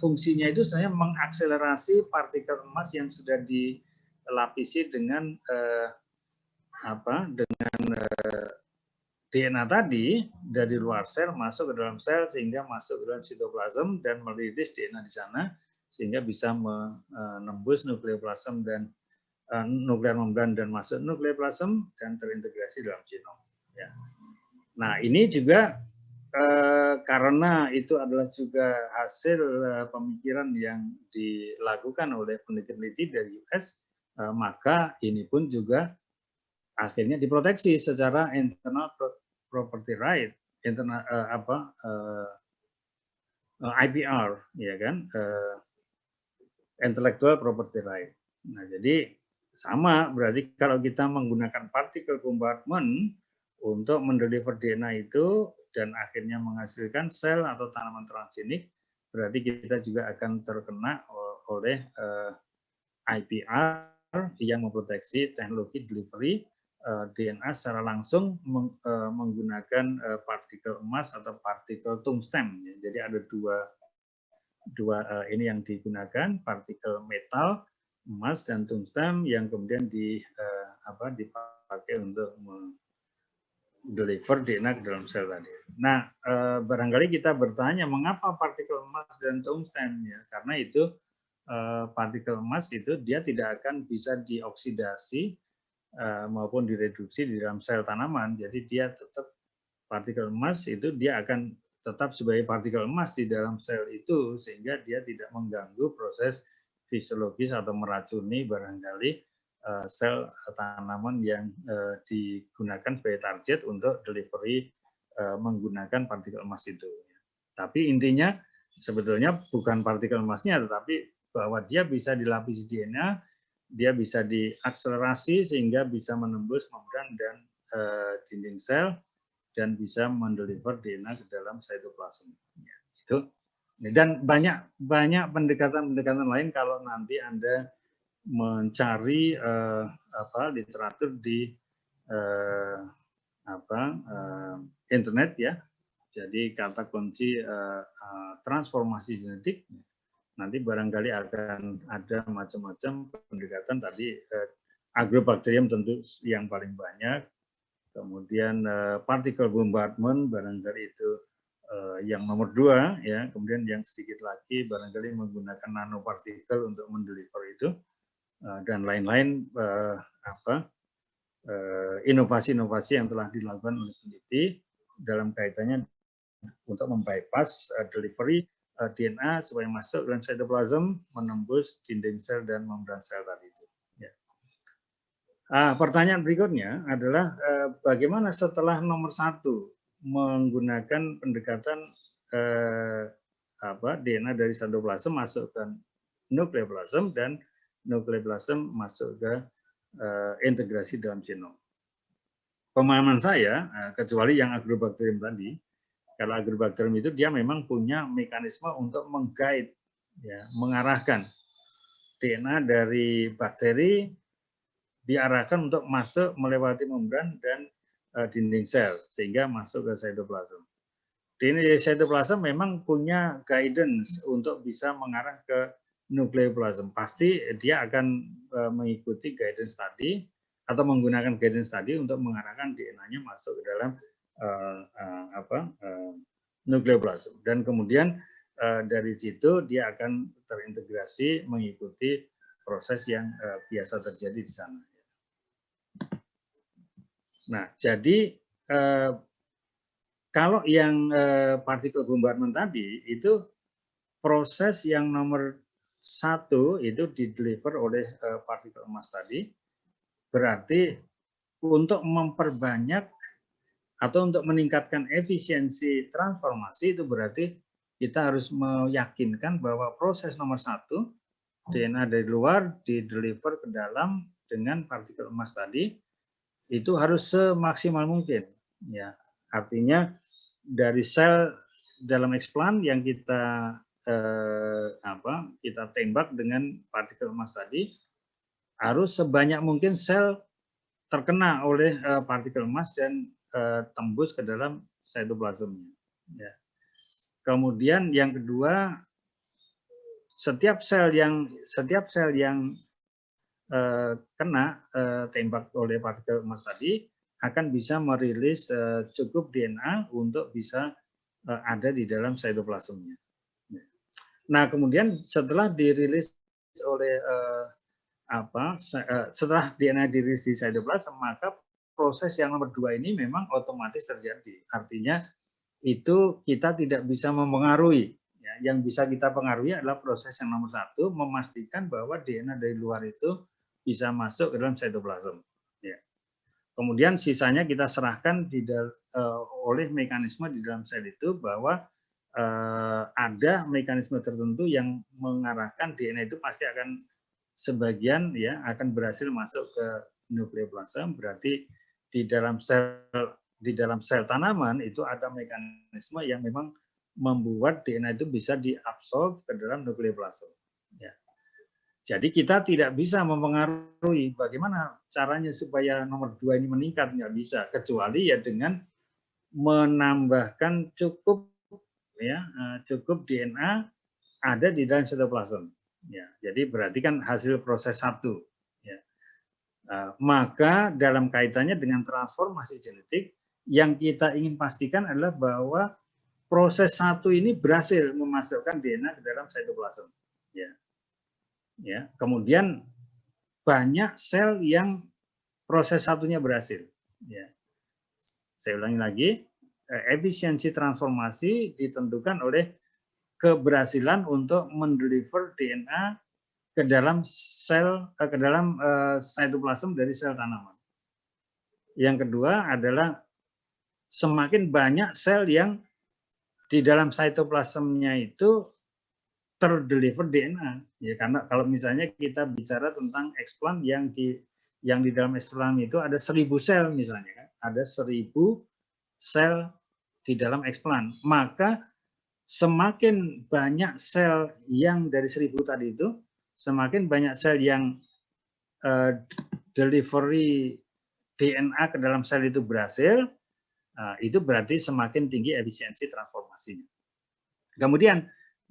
fungsinya itu sebenarnya mengakselerasi partikel emas yang sudah dilapisi dengan DNA tadi dari luar sel masuk ke dalam sel sehingga masuk ke dalam sitoplasm dan merilis DNA di sana sehingga bisa menembus nukleoplasm dan nuklear membran dan masuk nukleoplasm dan terintegrasi dalam genom. Ya. Nah, ini juga karena itu adalah juga hasil pemikiran yang dilakukan oleh peneliti-peneliti dari US, maka ini pun juga akhirnya diproteksi secara internal property right, internal IPR, ya kan, intellectual property right. Nah, jadi sama berarti kalau kita menggunakan particle bombardment untuk mendeliver DNA itu dan akhirnya menghasilkan sel atau tanaman transgenik, berarti kita juga akan terkena oleh IPR yang memproteksi teknologi delivery DNA secara langsung menggunakan partikel emas atau partikel tungsten. Jadi ada dua ini yang digunakan, partikel metal emas dan tungsten yang kemudian dipakai untuk deliver DNA ke dalam sel tadi. Nah, barangkali kita bertanya mengapa partikel emas dan tungsten, ya? Karena itu partikel emas itu dia tidak akan bisa dioksidasi maupun direduksi di dalam sel tanaman. Jadi dia tetap partikel emas itu dia akan tetap sebagai partikel emas di dalam sel itu sehingga dia tidak mengganggu proses fisiologis atau meracuni barangkali sel tanaman yang digunakan sebagai target untuk delivery menggunakan partikel emas itu. Tapi intinya sebetulnya bukan partikel emasnya, tetapi bahwa dia bisa dilapisi DNA, dia bisa diakselerasi sehingga bisa menembus membran dan dinding sel dan bisa mendeliver DNA ke dalam cytoplasm. Ya, itu. Dan banyak pendekatan-pendekatan lain kalau nanti Anda mencari literatur di internet ya. Jadi kata kunci transformasi genetik, nanti barangkali akan ada macam-macam pendekatan tadi Agrobacterium tentu yang paling banyak, kemudian particle bombardment barangkali itu yang nomor 2 ya, kemudian yang sedikit lagi barangkali menggunakan nanopartikel untuk mendeliver itu dan lain-lain inovasi-inovasi yang telah dilakukan oleh peneliti dalam kaitannya untuk membypass delivery DNA supaya masuk dalam cytoplasm, menembus dinding sel dan membran sel tadi itu. Ya. Pertanyaan berikutnya adalah bagaimana setelah nomor 1 menggunakan pendekatan DNA dari cytoplasm masuk ke nukleoplasm dan nukleoplasm masuk ke integrasi dalam genom. Pemahaman saya, kecuali yang agrobacterium tadi, kalau agrobacterium itu dia memang punya mekanisme untuk meng-guide, ya, mengarahkan DNA dari bakteri diarahkan untuk masuk melewati membran dan dinding sel sehingga masuk ke cytoplasm. DNA cytoplasm memang punya guidance untuk bisa mengarah ke nukleoplasm. Pasti dia akan mengikuti guidance tadi atau menggunakan guidance tadi untuk mengarahkan DNA-nya masuk ke dalam nukleoplasm. Dan kemudian dari situ dia akan terintegrasi mengikuti proses yang biasa terjadi di sana. Nah, jadi kalau yang partikel bombardment tadi itu proses yang nomor 1 itu dideliver oleh partikel emas tadi, berarti untuk memperbanyak atau untuk meningkatkan efisiensi transformasi itu berarti kita harus meyakinkan bahwa proses nomor 1 DNA dari luar dideliver ke dalam dengan partikel emas tadi itu harus semaksimal mungkin, ya. Artinya dari sel dalam eksplan yang kita kita tembak dengan partikel emas tadi harus sebanyak mungkin sel terkena oleh partikel emas dan tembus ke dalam cytoplasmnya. Ya. Kemudian yang kedua, setiap sel yang kena tembak oleh partikel emas tadi akan bisa merilis cukup DNA untuk bisa ada di dalam cytoplasmnya. Nah, kemudian setelah dirilis oleh setelah DNA dirilis di cytoplasm, maka proses yang nomor 2 ini memang otomatis terjadi. Artinya itu kita tidak bisa mempengaruhi. Ya, yang bisa kita pengaruhi adalah proses yang nomor 1, memastikan bahwa DNA dari luar itu bisa masuk ke dalam cytoplasm. Ya. Kemudian sisanya kita serahkan oleh mekanisme di dalam sel itu bahwa ada mekanisme tertentu yang mengarahkan DNA itu pasti akan sebagian ya akan berhasil masuk ke nukleoplasm. Berarti di dalam sel tanaman itu ada mekanisme yang memang membuat DNA itu bisa diabsorb ke dalam nukleoplasm. Ya. Jadi kita tidak bisa mempengaruhi bagaimana caranya supaya nomor 2 ini meningkat, nggak bisa, kecuali ya dengan menambahkan cukup DNA ada di dalam cytoplasm. Ya, jadi berarti kan hasil proses 1. Ya. Maka dalam kaitannya dengan transformasi genetik, yang kita ingin pastikan adalah bahwa proses 1 ini berhasil memasukkan DNA ke dalam cytoplasm. Ya. Ya, kemudian banyak sel yang proses 1-nya berhasil. Ya. Saya ulangi lagi, efisiensi transformasi ditentukan oleh keberhasilan untuk mendeliver DNA ke dalam cytoplasm dari sel tanaman. Yang kedua adalah semakin banyak sel yang di dalam cytoplasmnya itu terdeliver DNA, ya, karena kalau misalnya kita bicara tentang eksplan yang di dalam eksplan itu ada 1000 sel misalnya, kan? Ada 1000 sel di dalam eksplan, maka semakin banyak sel yang dari 1000 tadi itu, semakin banyak sel yang delivery DNA ke dalam sel itu berhasil, itu berarti semakin tinggi efisiensi transformasinya. Kemudian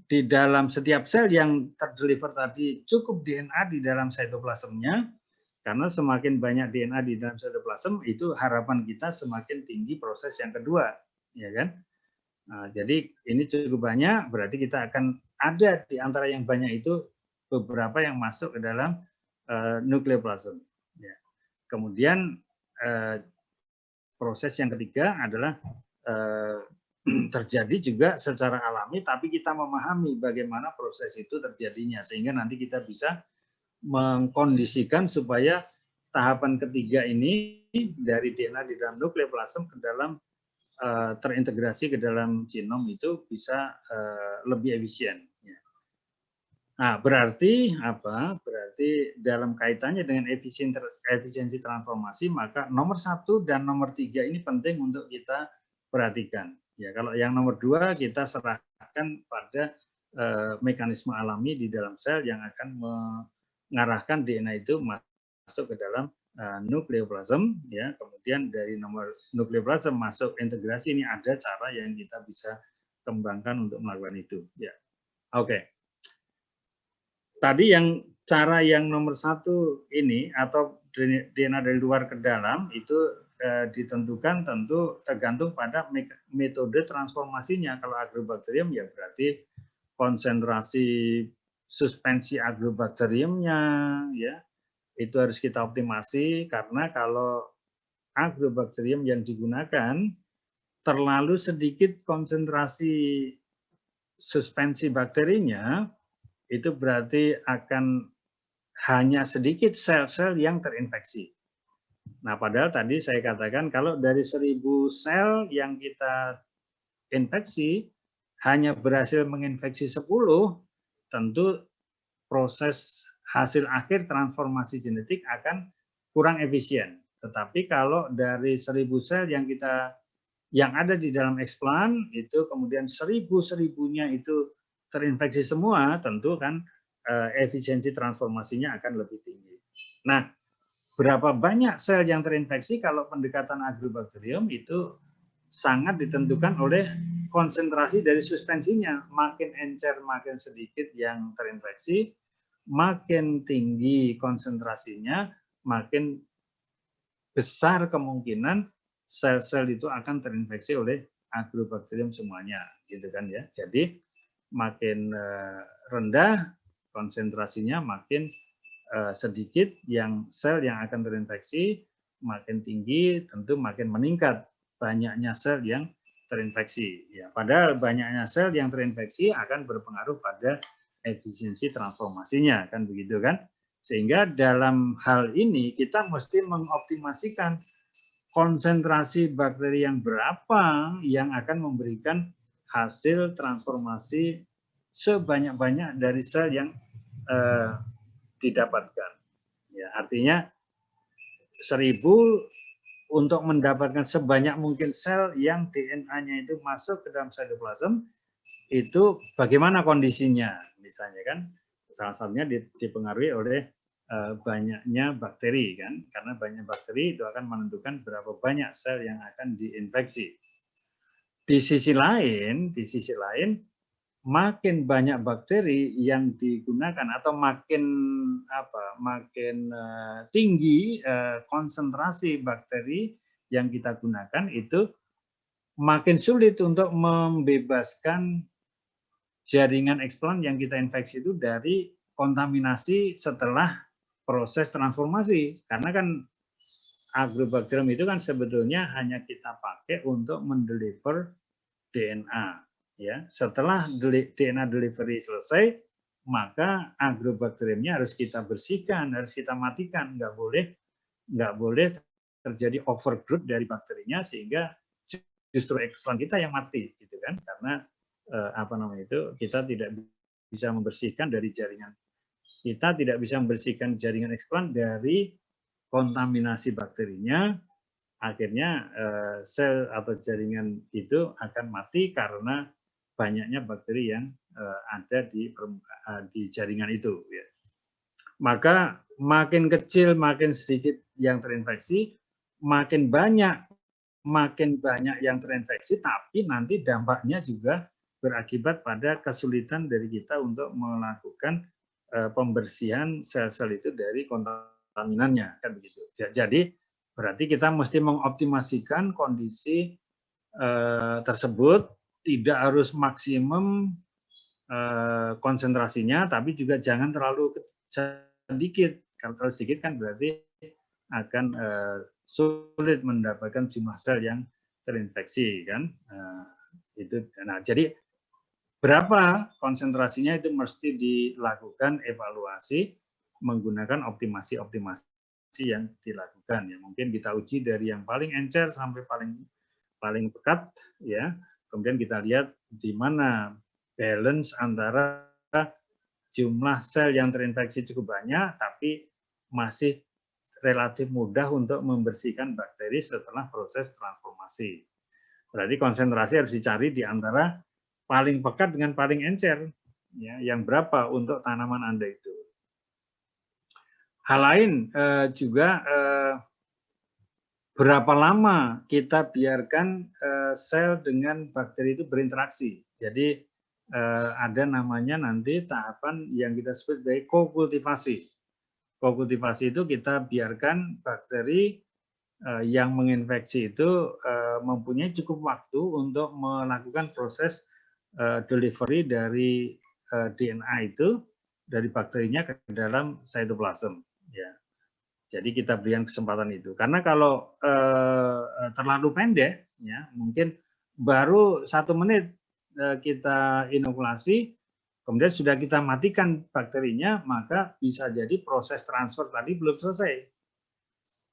di dalam setiap sel yang terdeliver tadi cukup DNA di dalam cytoplasmnya, Karena semakin banyak DNA di dalam cytoplasm, itu harapan kita semakin tinggi proses yang kedua, ya kan? Nah, jadi ini cukup banyak, berarti kita akan ada di antara yang banyak itu beberapa yang masuk ke dalam nukleoplasm. Ya. Kemudian proses yang ketiga adalah terjadi juga secara alami, tapi kita memahami bagaimana proses itu terjadinya, sehingga nanti kita bisa mengkondisikan supaya tahapan ketiga ini dari DNA di dalam nukleoplasm ke dalam terintegrasi ke dalam genom itu bisa lebih efisien. Nah, berarti apa? Berarti dalam kaitannya dengan efisiensi transformasi, maka nomor 1 dan nomor 3 ini penting untuk kita perhatikan. Ya, kalau yang nomor 2 kita serahkan pada mekanisme alami di dalam sel yang akan mengarahkan DNA itu masuk ke dalam nukleoplasm, ya. Kemudian dari nomor nukleoplasm masuk integrasi, ini ada cara yang kita bisa kembangkan untuk melakukan itu. Ya, oke. Tadi yang cara yang nomor 1 ini atau DNA dari luar ke dalam itu ditentukan tentu tergantung pada metode transformasinya. Kalau agrobakterium ya berarti konsentrasi suspensi agrobakteriumnya ya itu harus kita optimasi, karena kalau agrobakterium yang digunakan terlalu sedikit konsentrasi suspensi bakterinya, itu berarti akan hanya sedikit sel-sel yang terinfeksi. Nah, padahal tadi saya katakan kalau dari 1000 sel yang kita infeksi, hanya berhasil menginfeksi 10, tentu proses hasil akhir transformasi genetik akan kurang efisien. Tetapi kalau dari 1000 sel yang ada di dalam explant itu kemudian 1000-1000-nya itu terinfeksi semua, tentu kan efisiensi transformasinya akan lebih tinggi. Nah, berapa banyak sel yang terinfeksi kalau pendekatan agrobakterium itu sangat ditentukan oleh konsentrasi dari suspensinya. Makin encer, makin sedikit yang terinfeksi, makin tinggi konsentrasinya, makin besar kemungkinan sel-sel itu akan terinfeksi oleh agrobakterium semuanya, gitu kan ya. Jadi makin rendah konsentrasinya, makin sedikit yang sel yang akan terinfeksi, makin tinggi tentu makin meningkat banyaknya sel yang terinfeksi. Ya, padahal banyaknya sel yang terinfeksi akan berpengaruh pada efisiensi transformasinya, kan begitu kan? Sehingga dalam hal ini kita mesti mengoptimasikan konsentrasi bakteri yang berapa yang akan memberikan hasil transformasi sebanyak-banyak dari sel yang didapatkan. Ya, artinya 1000 untuk mendapatkan sebanyak mungkin sel yang DNA-nya itu masuk ke dalam cytoplasm, itu bagaimana kondisinya, misalnya kan, salah satunya dipengaruhi oleh banyaknya bakteri kan, karena banyak bakteri itu akan menentukan berapa banyak sel yang akan diinfeksi. Di sisi lain, makin banyak bakteri yang digunakan atau makin tinggi konsentrasi bakteri yang kita gunakan, itu makin sulit untuk membebaskan jaringan explant yang kita infeksi itu dari kontaminasi setelah proses transformasi. Karena kan agrobakterium itu kan sebetulnya hanya kita pakai untuk mendeliver DNA. Ya, setelah DNA delivery selesai, maka agrobakteriumnya harus kita bersihkan, harus kita matikan. Nggak boleh terjadi overgrowth dari bakterinya sehingga justru explant kita yang mati, gitu kan? Karena kita tidak bisa membersihkan dari jaringan. Kita tidak bisa membersihkan jaringan explant dari kontaminasi bakterinya, akhirnya sel atau jaringan itu akan mati karena banyaknya bakteri yang ada di jaringan itu. Ya. Maka makin kecil, makin sedikit yang terinfeksi, makin banyak yang terinfeksi, tapi nanti dampaknya juga berakibat pada kesulitan dari kita untuk melakukan pembersihan sel-sel itu dari kontaminasi laminannya, kan begitu. Jadi berarti kita mesti mengoptimasikan kondisi tersebut, tidak harus maksimum konsentrasinya, tapi juga jangan terlalu sedikit. Kalau terlalu sedikit kan berarti akan sulit mendapatkan jumlah sel yang terinfeksi, kan. Nah, jadi berapa konsentrasinya itu mesti dilakukan evaluasi menggunakan optimasi yang dilakukan. Ya, mungkin kita uji dari yang paling encer sampai paling pekat, ya. Kemudian kita lihat di mana balance antara jumlah sel yang terinfeksi cukup banyak, tapi masih relatif mudah untuk membersihkan bakteri setelah proses transformasi. Berarti konsentrasi harus dicari di antara paling pekat dengan paling encer, ya, yang berapa untuk tanaman Anda itu. Hal lain juga berapa lama kita biarkan sel dengan bakteri itu berinteraksi. Jadi ada namanya nanti tahapan yang kita sebut sebagai kokultivasi. Kokultivasi itu kita biarkan bakteri yang menginfeksi itu mempunyai cukup waktu untuk melakukan proses delivery dari DNA itu dari bakterinya ke dalam cytoplasm. Ya. Jadi kita berikan kesempatan itu. Karena kalau terlalu pendek, ya mungkin baru 1 menit kita inokulasi, kemudian sudah kita matikan bakterinya, maka bisa jadi proses transfer tadi belum selesai.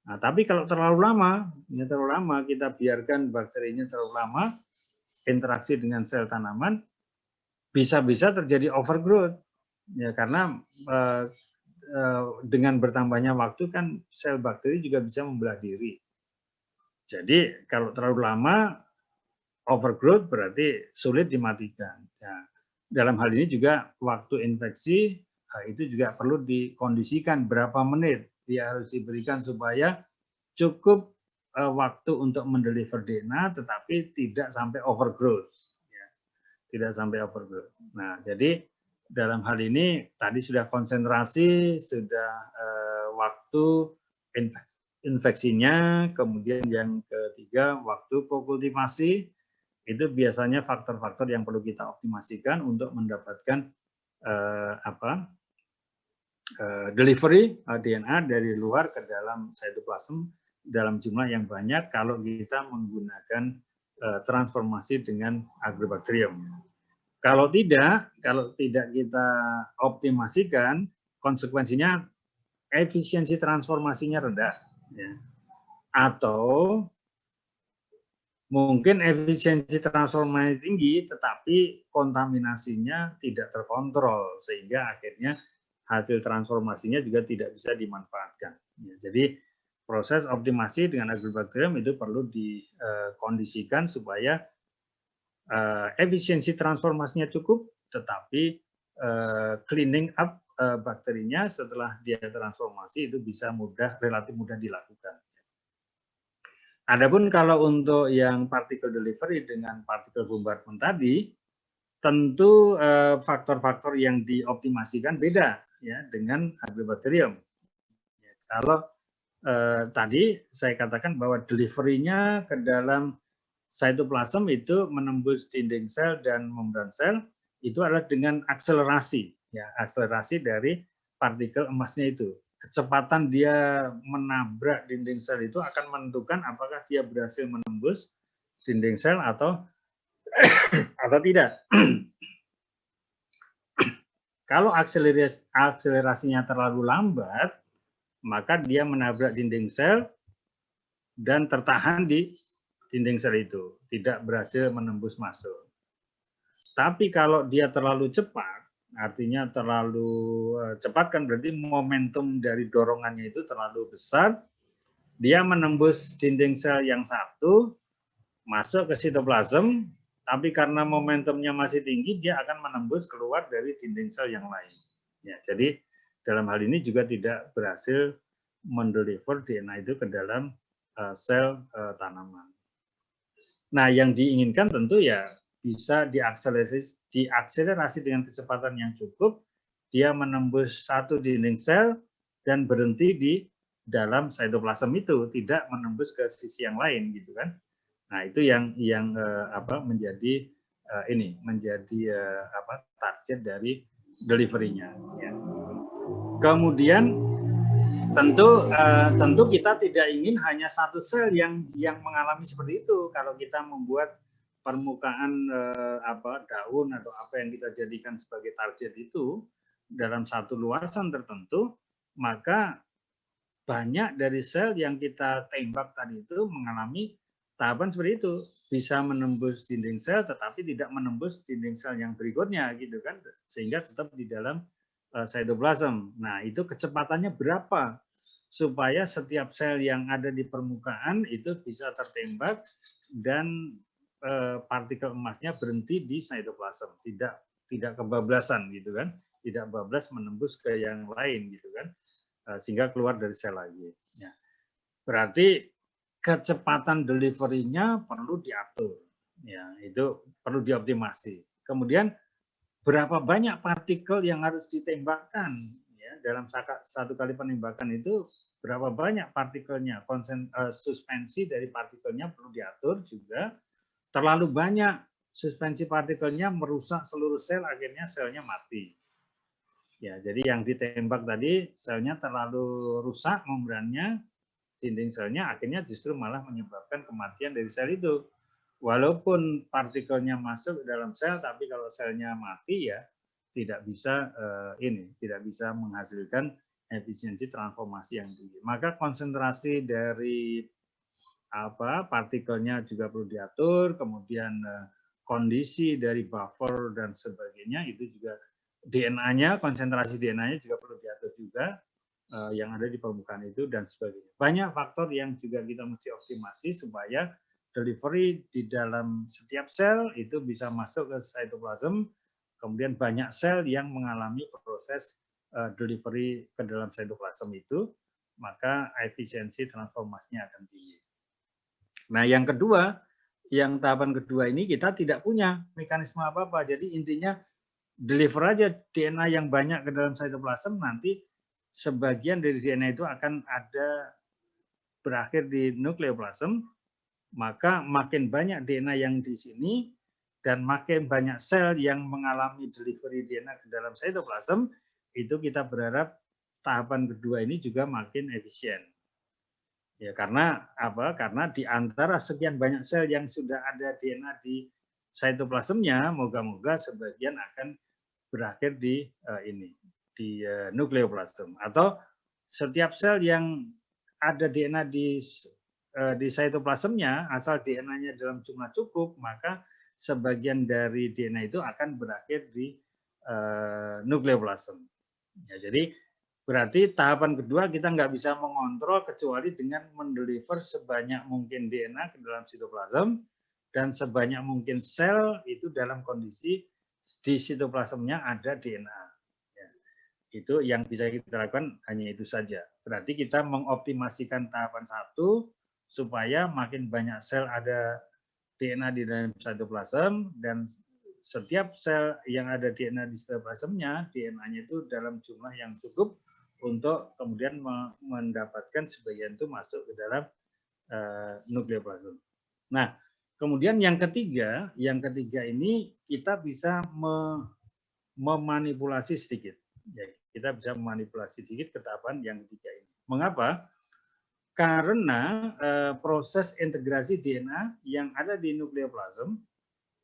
Nah, tapi kalau terlalu lama kita biarkan bakterinya terlalu lama, interaksi dengan sel tanaman, bisa-bisa terjadi overgrowth. Ya, karena dengan bertambahnya waktu kan sel bakteri juga bisa membelah diri. Jadi kalau terlalu lama overgrowth berarti sulit dimatikan. Nah, dalam hal ini juga waktu infeksi itu juga perlu dikondisikan berapa menit dia harus diberikan supaya cukup waktu untuk mendeliver DNA tetapi tidak sampai overgrowth. Ya, tidak sampai overgrowth. Nah, jadi dalam hal ini tadi sudah konsentrasi, sudah waktu infeksinya, kemudian yang ketiga waktu kokultivasi, itu biasanya faktor-faktor yang perlu kita optimasikan untuk mendapatkan delivery DNA dari luar ke dalam cytoplasm dalam jumlah yang banyak kalau kita menggunakan transformasi dengan agrobacterium. Kalau tidak kita optimasikan, konsekuensinya efisiensi transformasinya rendah, ya. Atau mungkin efisiensi transformasi tinggi, tetapi kontaminasinya tidak terkontrol sehingga akhirnya hasil transformasinya juga tidak bisa dimanfaatkan. Ya, jadi proses optimasi dengan agrobacterium itu perlu dikondisikan supaya efisiensi transformasinya cukup, tetapi cleaning up bakterinya setelah dia transformasi itu bisa relatif mudah dilakukan. Adapun kalau untuk yang particle delivery dengan particle bombardment tadi, tentu faktor-faktor yang dioptimasikan beda ya dengan agrobacterium. Kalau tadi saya katakan bahwa delivery-nya ke dalam cytoplasm itu menembus dinding sel dan membran sel itu adalah dengan akselerasi, ya akselerasi dari partikel emasnya itu. Kecepatan dia menabrak dinding sel itu akan menentukan apakah dia berhasil menembus dinding sel atau tidak. Kalau akselerasinya terlalu lambat, maka dia menabrak dinding sel dan tertahan di dinding sel itu, tidak berhasil menembus masuk. Tapi kalau dia terlalu cepat, artinya terlalu cepat kan berarti momentum dari dorongannya itu terlalu besar, dia menembus dinding sel yang satu, masuk ke sitoplasm, tapi karena momentumnya masih tinggi, dia akan menembus keluar dari dinding sel yang lain. Ya, jadi dalam hal ini juga tidak berhasil mendeliver DNA itu ke dalam sel tanaman. Nah, yang diinginkan tentu ya bisa diakselerasi dengan kecepatan yang cukup, dia menembus satu dinding sel dan berhenti di dalam sitoplasm itu, tidak menembus ke sisi yang lain gitu kan. Nah, itu yang menjadi target dari delivery-nya ya. Kemudian tentu kita tidak ingin hanya satu sel yang mengalami seperti itu. Kalau kita membuat permukaan daun atau apa yang kita jadikan sebagai target itu dalam satu luasan tertentu, maka banyak dari sel yang kita tembak tadi itu mengalami tahapan seperti itu, bisa menembus dinding sel tetapi tidak menembus dinding sel yang berikutnya gitu kan, sehingga tetap di dalam sitoplasm. Nah, itu kecepatannya berapa supaya setiap sel yang ada di permukaan itu bisa tertembak dan partikel emasnya berhenti di sitoplasm, tidak kebablasan gitu kan, tidak bablas menembus ke yang lain gitu kan, sehingga keluar dari sel lagi. Ya. Berarti kecepatan delivery-nya perlu diatur, ya itu perlu dioptimasi. Kemudian berapa banyak partikel yang harus ditembakkan, ya dalam satu kali penembakan itu berapa banyak partikelnya, suspensi dari partikelnya perlu diatur juga. Terlalu banyak suspensi partikelnya merusak seluruh sel, akhirnya selnya mati. Ya, jadi yang ditembak tadi selnya terlalu rusak membrannya, dinding selnya, akhirnya justru malah menyebabkan kematian dari sel itu. Walaupun partikelnya masuk ke dalam sel, tapi kalau selnya mati ya tidak bisa tidak bisa menghasilkan efisiensi transformasi yang tinggi. Maka konsentrasi dari partikelnya juga perlu diatur, kemudian kondisi dari buffer dan sebagainya itu juga DNA-nya, konsentrasi DNA-nya juga perlu diatur juga yang ada di permukaan itu dan sebagainya. Banyak faktor yang juga kita mesti optimasi supaya delivery di dalam setiap sel itu bisa masuk ke sitoplasm, kemudian banyak sel yang mengalami proses delivery ke dalam sitoplasm itu, maka efisiensi transformasinya akan tinggi. Nah, yang kedua, yang tahapan kedua ini kita tidak punya mekanisme apa-apa. Jadi intinya deliver aja DNA yang banyak ke dalam sitoplasm, nanti sebagian dari DNA itu akan ada berakhir di nukleoplasm, maka makin banyak DNA yang di sini dan makin banyak sel yang mengalami delivery DNA ke dalam sitoplasm, itu kita berharap tahapan kedua ini juga makin efisien. Ya, karena apa? Karena di antara sekian banyak sel yang sudah ada DNA di sitoplasmnya, moga-moga sebagian akan berakhir di nukleoplasm, atau setiap sel yang ada DNA di sitoplasmnya, asal DNA-nya dalam jumlah cukup, maka sebagian dari DNA itu akan berakhir di nukleoplasm. Ya, jadi berarti tahapan kedua kita nggak bisa mengontrol kecuali dengan mendeliver sebanyak mungkin DNA ke dalam sitoplasm dan sebanyak mungkin sel itu dalam kondisi di sitoplasmnya ada DNA. Ya, itu yang bisa kita lakukan hanya itu saja. Berarti kita mengoptimasikan tahapan 1 supaya makin banyak sel ada DNA di dalam sitoplasm dan setiap sel yang ada DNA di sitoplasmnya, DNA-nya itu dalam jumlah yang cukup untuk kemudian mendapatkan sebagian itu masuk ke dalam nukleoplasm. Nah, kemudian yang ketiga ini kita bisa memanipulasi sedikit. Ya, kita bisa memanipulasi sedikit ke tahapan yang ketiga ini. Mengapa? Karena proses integrasi DNA yang ada di nukleoplasm,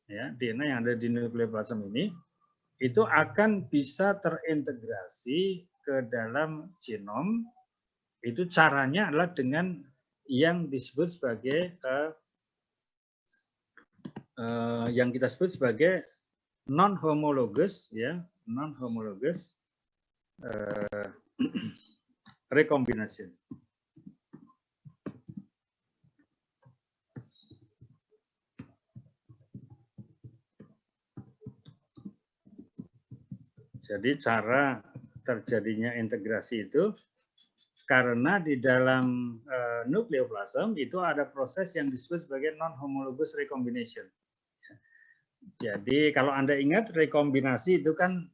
ya, DNA yang ada di nukleoplasm ini itu akan bisa terintegrasi ke dalam genom. Itu caranya adalah dengan yang disebut sebagai yang kita sebut sebagai non homologous, ya, non homologous recombination. Jadi cara terjadinya integrasi itu karena di dalam nukleoplasm itu ada proses yang disebut sebagai non-homologous recombination. Jadi kalau Anda ingat rekombinasi itu kan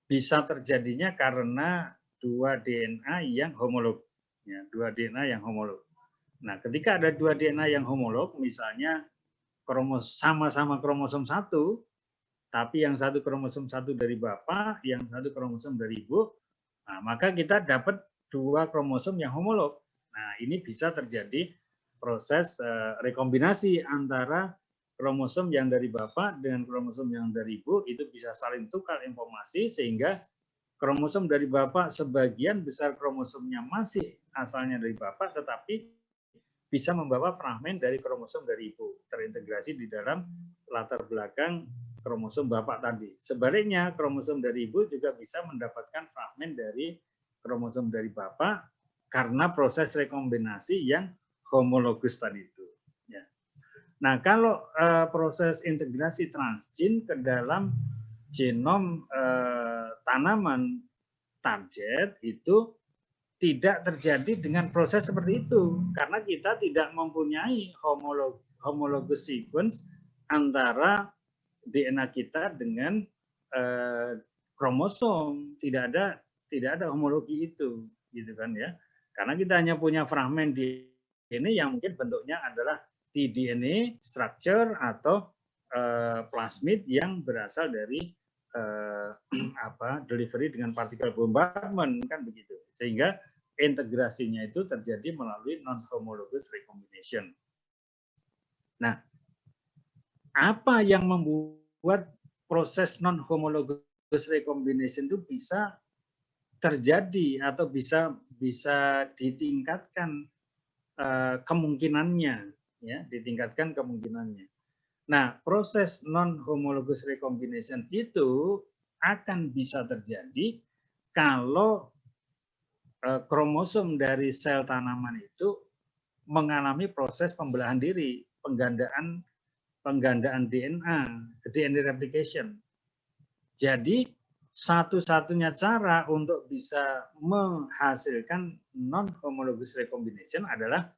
bisa terjadinya karena 2 DNA yang homolog. Ya, 2 DNA yang homolog. Nah, ketika ada 2 DNA yang homolog, misalnya sama-sama kromosom 1, tapi yang satu kromosom 1 dari bapak, yang satu kromosom dari ibu, nah, maka kita dapat 2 kromosom yang homolog. Nah, ini bisa terjadi proses rekombinasi antara kromosom yang dari bapak dengan kromosom yang dari ibu, itu bisa saling tukar informasi sehingga kromosom dari bapak sebagian besar kromosomnya masih asalnya dari bapak, tetapi bisa membawa fragmen dari kromosom dari ibu, terintegrasi di dalam latar belakang kromosom bapak tadi. Sebaliknya, kromosom dari ibu juga bisa mendapatkan fragmen dari kromosom dari bapak karena proses rekombinasi yang homologus tadi itu. Ya. Nah, kalau proses integrasi transgen ke dalam genom tanaman target itu tidak terjadi dengan proses seperti itu karena kita tidak mempunyai homologous sequence antara DNA kita dengan kromosom, tidak ada homologi itu, gitu kan ya, karena kita hanya punya fragmen DNA yang mungkin bentuknya adalah tDNA structure atau plasmid yang berasal dari delivery dengan partikel bombardment kan begitu, sehingga integrasinya itu terjadi melalui non-homologous recombination. Nah, apa yang membuat proses non-homologous recombination itu bisa terjadi atau bisa ditingkatkan kemungkinannya, ya, ditingkatkan kemungkinannya. Nah, proses non-homologous recombination itu akan bisa terjadi kalau kromosom dari sel tanaman itu mengalami proses pembelahan diri, penggandaan DNA replication. Jadi satu-satunya cara untuk bisa menghasilkan non-homologous recombination adalah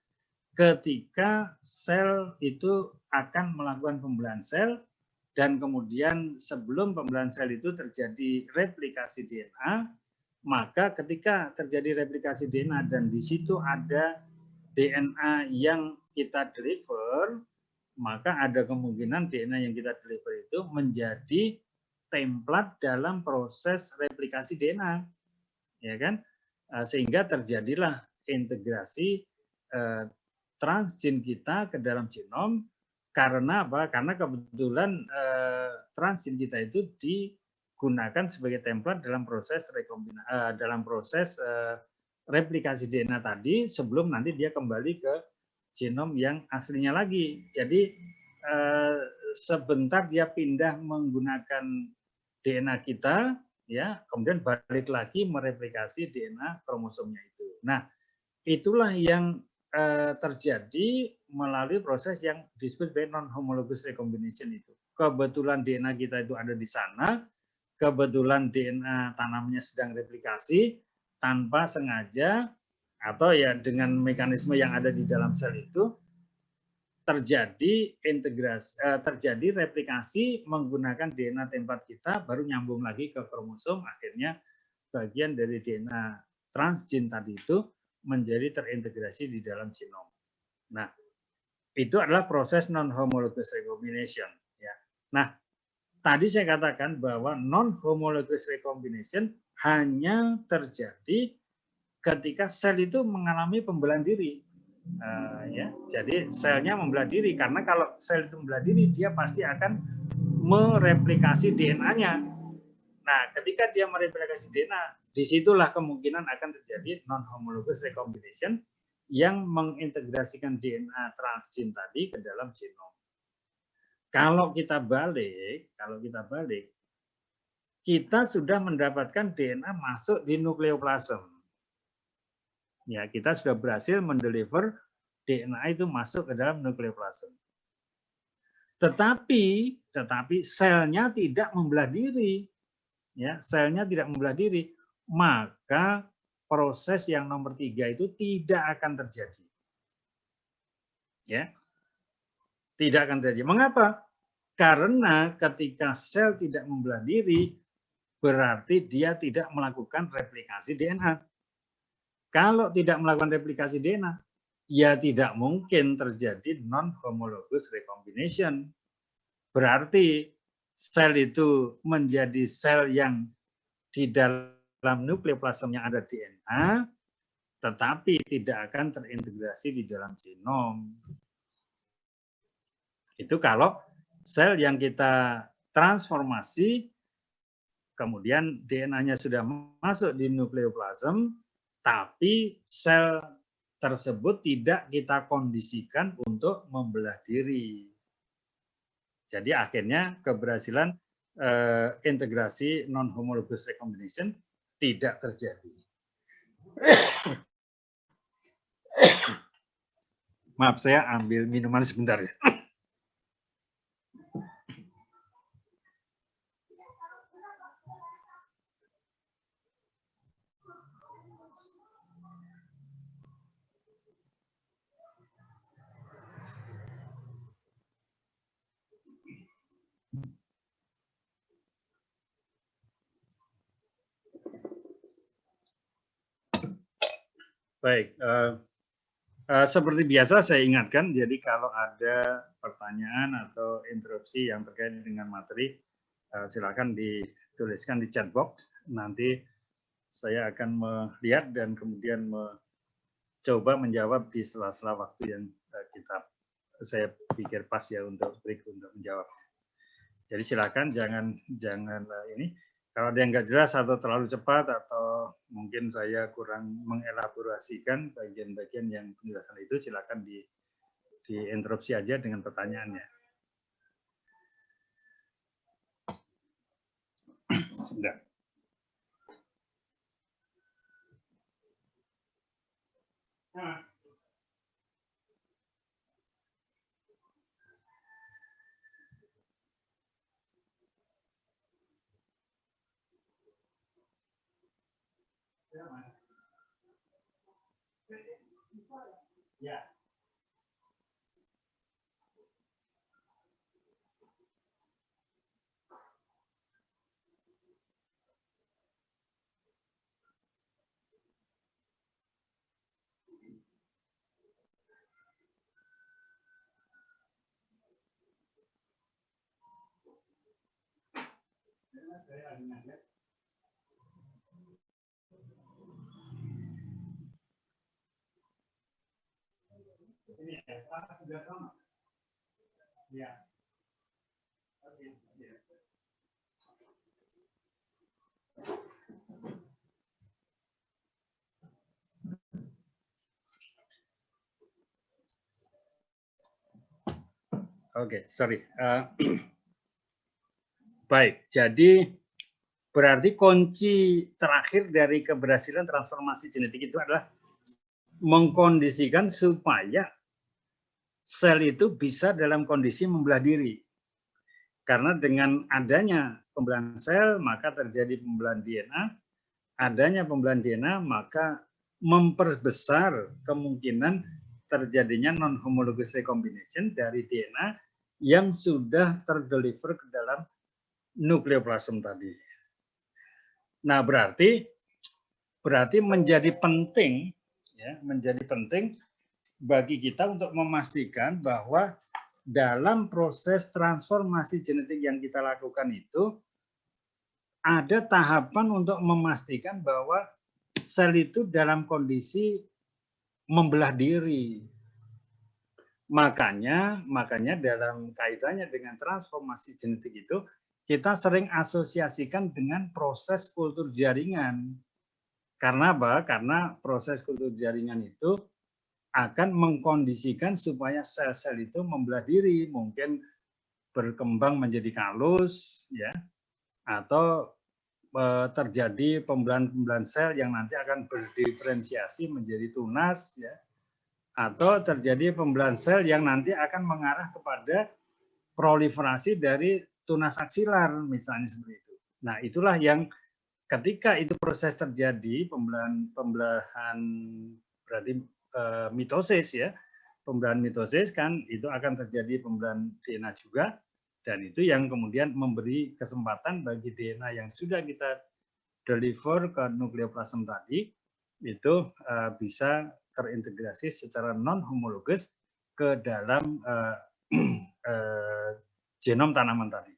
ketika sel itu akan melakukan pembelahan sel dan kemudian sebelum pembelahan sel itu terjadi replikasi DNA, maka ketika terjadi replikasi DNA dan di situ ada DNA yang kita deliver, maka ada kemungkinan DNA yang kita deliver itu menjadi template dalam proses replikasi DNA, ya kan? Sehingga terjadilah integrasi transgen kita ke dalam genom. Karena apa? Karena kebetulan transgen kita itu digunakan sebagai template dalam proses replikasi DNA tadi sebelum nanti dia kembali ke genom yang aslinya lagi. Jadi sebentar dia pindah menggunakan DNA kita, ya, kemudian balik lagi mereplikasi DNA kromosomnya itu. Nah, itulah yang terjadi melalui proses yang disebut sebagai non-homologous recombination itu. Kebetulan DNA kita itu ada di sana, kebetulan DNA tanamannya sedang replikasi, tanpa sengaja atau ya dengan mekanisme yang ada di dalam sel itu terjadi integrasi, terjadi replikasi menggunakan DNA template kita, baru nyambung lagi ke kromosom, akhirnya bagian dari DNA transgen tadi itu menjadi terintegrasi di dalam genom. Nah, itu adalah proses non-homologous recombination. Ya. Nah, tadi saya katakan bahwa non-homologous recombination hanya terjadi ketika sel itu mengalami pembelahan diri. Ya, jadi selnya membelah diri, karena kalau sel itu membelah diri, dia pasti akan mereplikasi DNA-nya. Nah, ketika dia mereplikasi DNA, disitulah kemungkinan akan terjadi non-homologous recombination yang mengintegrasikan DNA transgen tadi ke dalam genom. Kalau kita balik, kita sudah mendapatkan DNA masuk di nukleoplasm. Ya, kita sudah berhasil mendeliver DNA itu masuk ke dalam nukleoplasm. Tetapi selnya tidak membelah diri. Ya, selnya tidak membelah diri, maka proses yang nomor 3 itu tidak akan terjadi. Ya. Tidak akan terjadi. Mengapa? Karena ketika sel tidak membelah diri, berarti dia tidak melakukan replikasi DNA. Kalau tidak melakukan replikasi DNA, ya tidak mungkin terjadi non-homologous recombination. Berarti sel itu menjadi sel yang di dalam nukleoplasmnya ada DNA, tetapi tidak akan terintegrasi di dalam genom. Itu kalau sel yang kita transformasi, kemudian DNA-nya sudah masuk di nukleoplasm, tapi sel tersebut tidak kita kondisikan untuk membelah diri. Jadi akhirnya keberhasilan integrasi non-homologous recombination tidak terjadi. Maaf, saya ambil minuman sebentar ya. Baik, seperti biasa saya ingatkan, jadi kalau ada pertanyaan atau interupsi yang terkait dengan materi, silakan dituliskan di chat box. Nanti saya akan melihat dan kemudian mencoba menjawab di sela-sela waktu yang saya pikir pas ya untuk break untuk menjawab. Jadi silakan jangan ini. Kalau ada yang nggak jelas atau terlalu cepat atau mungkin saya kurang mengelaborasikan bagian-bagian yang penjelasan itu, silakan diinterupsi aja dengan pertanyaannya. Sudah. Ya. Ini ya, sudah sama. Ya. Oke. Oke, sorry. Baik, jadi berarti kunci terakhir dari keberhasilan transformasi genetik itu adalah mengkondisikan supaya sel itu bisa dalam kondisi membelah diri. Karena dengan adanya pembelahan sel, maka terjadi pembelahan DNA. Adanya pembelahan DNA, maka memperbesar kemungkinan terjadinya non-homologous recombination dari DNA yang sudah terdeliver ke dalam nukleoplasm tadi. Nah, berarti menjadi penting bagi kita untuk memastikan bahwa dalam proses transformasi genetik yang kita lakukan itu ada tahapan untuk memastikan bahwa sel itu dalam kondisi membelah diri. Makanya dalam kaitannya dengan transformasi genetik itu kita sering asosiasikan dengan proses kultur jaringan. Karena apa? Karena proses kultur jaringan itu akan mengkondisikan supaya sel-sel itu membelah diri, mungkin berkembang menjadi kalus, ya, atau terjadi pembelahan sel yang nanti akan berdiferensiasi menjadi tunas, ya, atau terjadi pembelahan sel yang nanti akan mengarah kepada proliferasi dari tunas aksilar, misalnya seperti itu. Nah, itulah yang ketika itu proses terjadi pembelahan berarti mitosis ya, pembelahan mitosis kan itu akan terjadi pembelahan DNA juga, dan itu yang kemudian memberi kesempatan bagi DNA yang sudah kita deliver ke nukleoplasm tadi itu bisa terintegrasi secara non-homologus ke dalam genom tanaman tadi.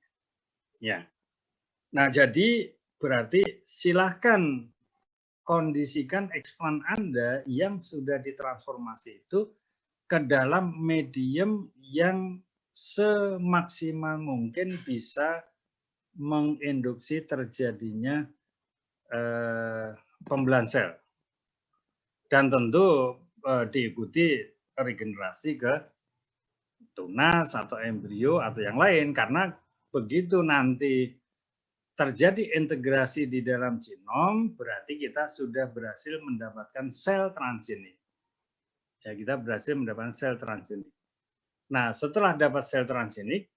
Ya. Nah, jadi berarti silakan kondisikan eksplan Anda yang sudah ditransformasi itu ke dalam medium yang semaksimal mungkin bisa menginduksi terjadinya pembelahan sel. Dan tentu diikuti regenerasi ke tunas atau embrio atau yang lain, karena begitu nanti terjadi integrasi di dalam genom, berarti kita sudah berhasil mendapatkan sel transgenik. Ya, kita berhasil mendapatkan sel transgenik. Nah, setelah dapat sel transgenik,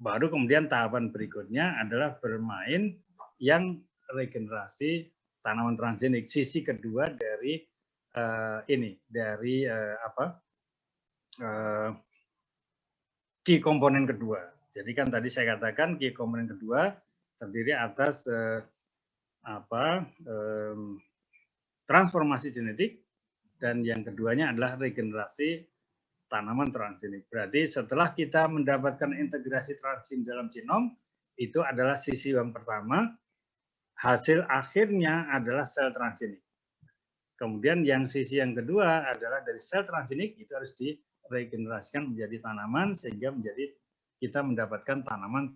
baru kemudian tahapan berikutnya adalah bermain yang regenerasi tanaman transgenik, sisi kedua dari key komponen kedua. Jadi kan tadi saya katakan key komponen kedua terdiri atas transformasi genetik, dan yang keduanya adalah regenerasi tanaman transgenik. Berarti setelah kita mendapatkan integrasi transgen dalam genom, itu adalah sisi yang pertama, hasil akhirnya adalah sel transgenik. Kemudian yang sisi yang kedua adalah dari sel transgenik itu harus diregenerasikan menjadi tanaman sehingga menjadi kita mendapatkan tanaman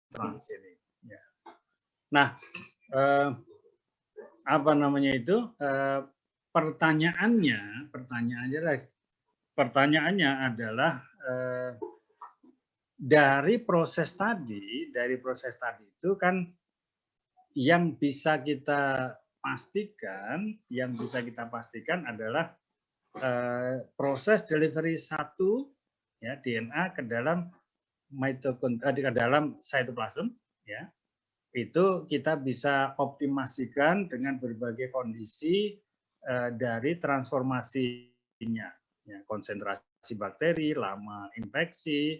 transgenik. Ya. Nah, pertanyaannya adalah dari proses tadi itu kan yang bisa kita pastikan adalah proses delivery satu ya DNA ke dalam ke dalam cytoplasm ya. Itu kita bisa optimasikan dengan berbagai kondisi dari transformasinya, ya, konsentrasi bakteri, lama infeksi,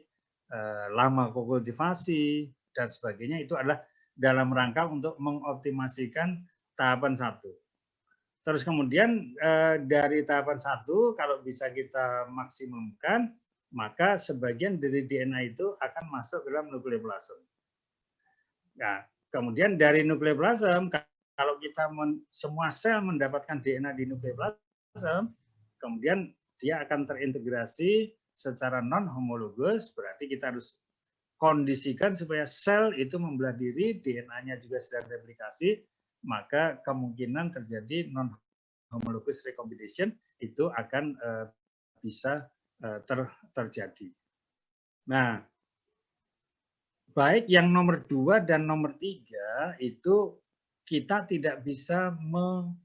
lama kokultivasi, dan sebagainya. Itu adalah dalam rangka untuk mengoptimasikan tahapan 1. Terus kemudian dari tahapan 1, kalau bisa kita maksimumkan, maka sebagian dari DNA itu akan masuk ke dalam nukleoplasm. Nah, kemudian dari nukleoplasm, kalau kita semua sel mendapatkan DNA di nukleoplasm, kemudian dia akan terintegrasi secara non-homologus, berarti kita harus kondisikan supaya sel itu membelah diri, DNA-nya juga sedang replikasi, maka kemungkinan terjadi non-homologous recombination itu akan bisa terjadi. Nah, baik yang nomor 2 dan nomor 3 itu kita tidak bisa mengontrol.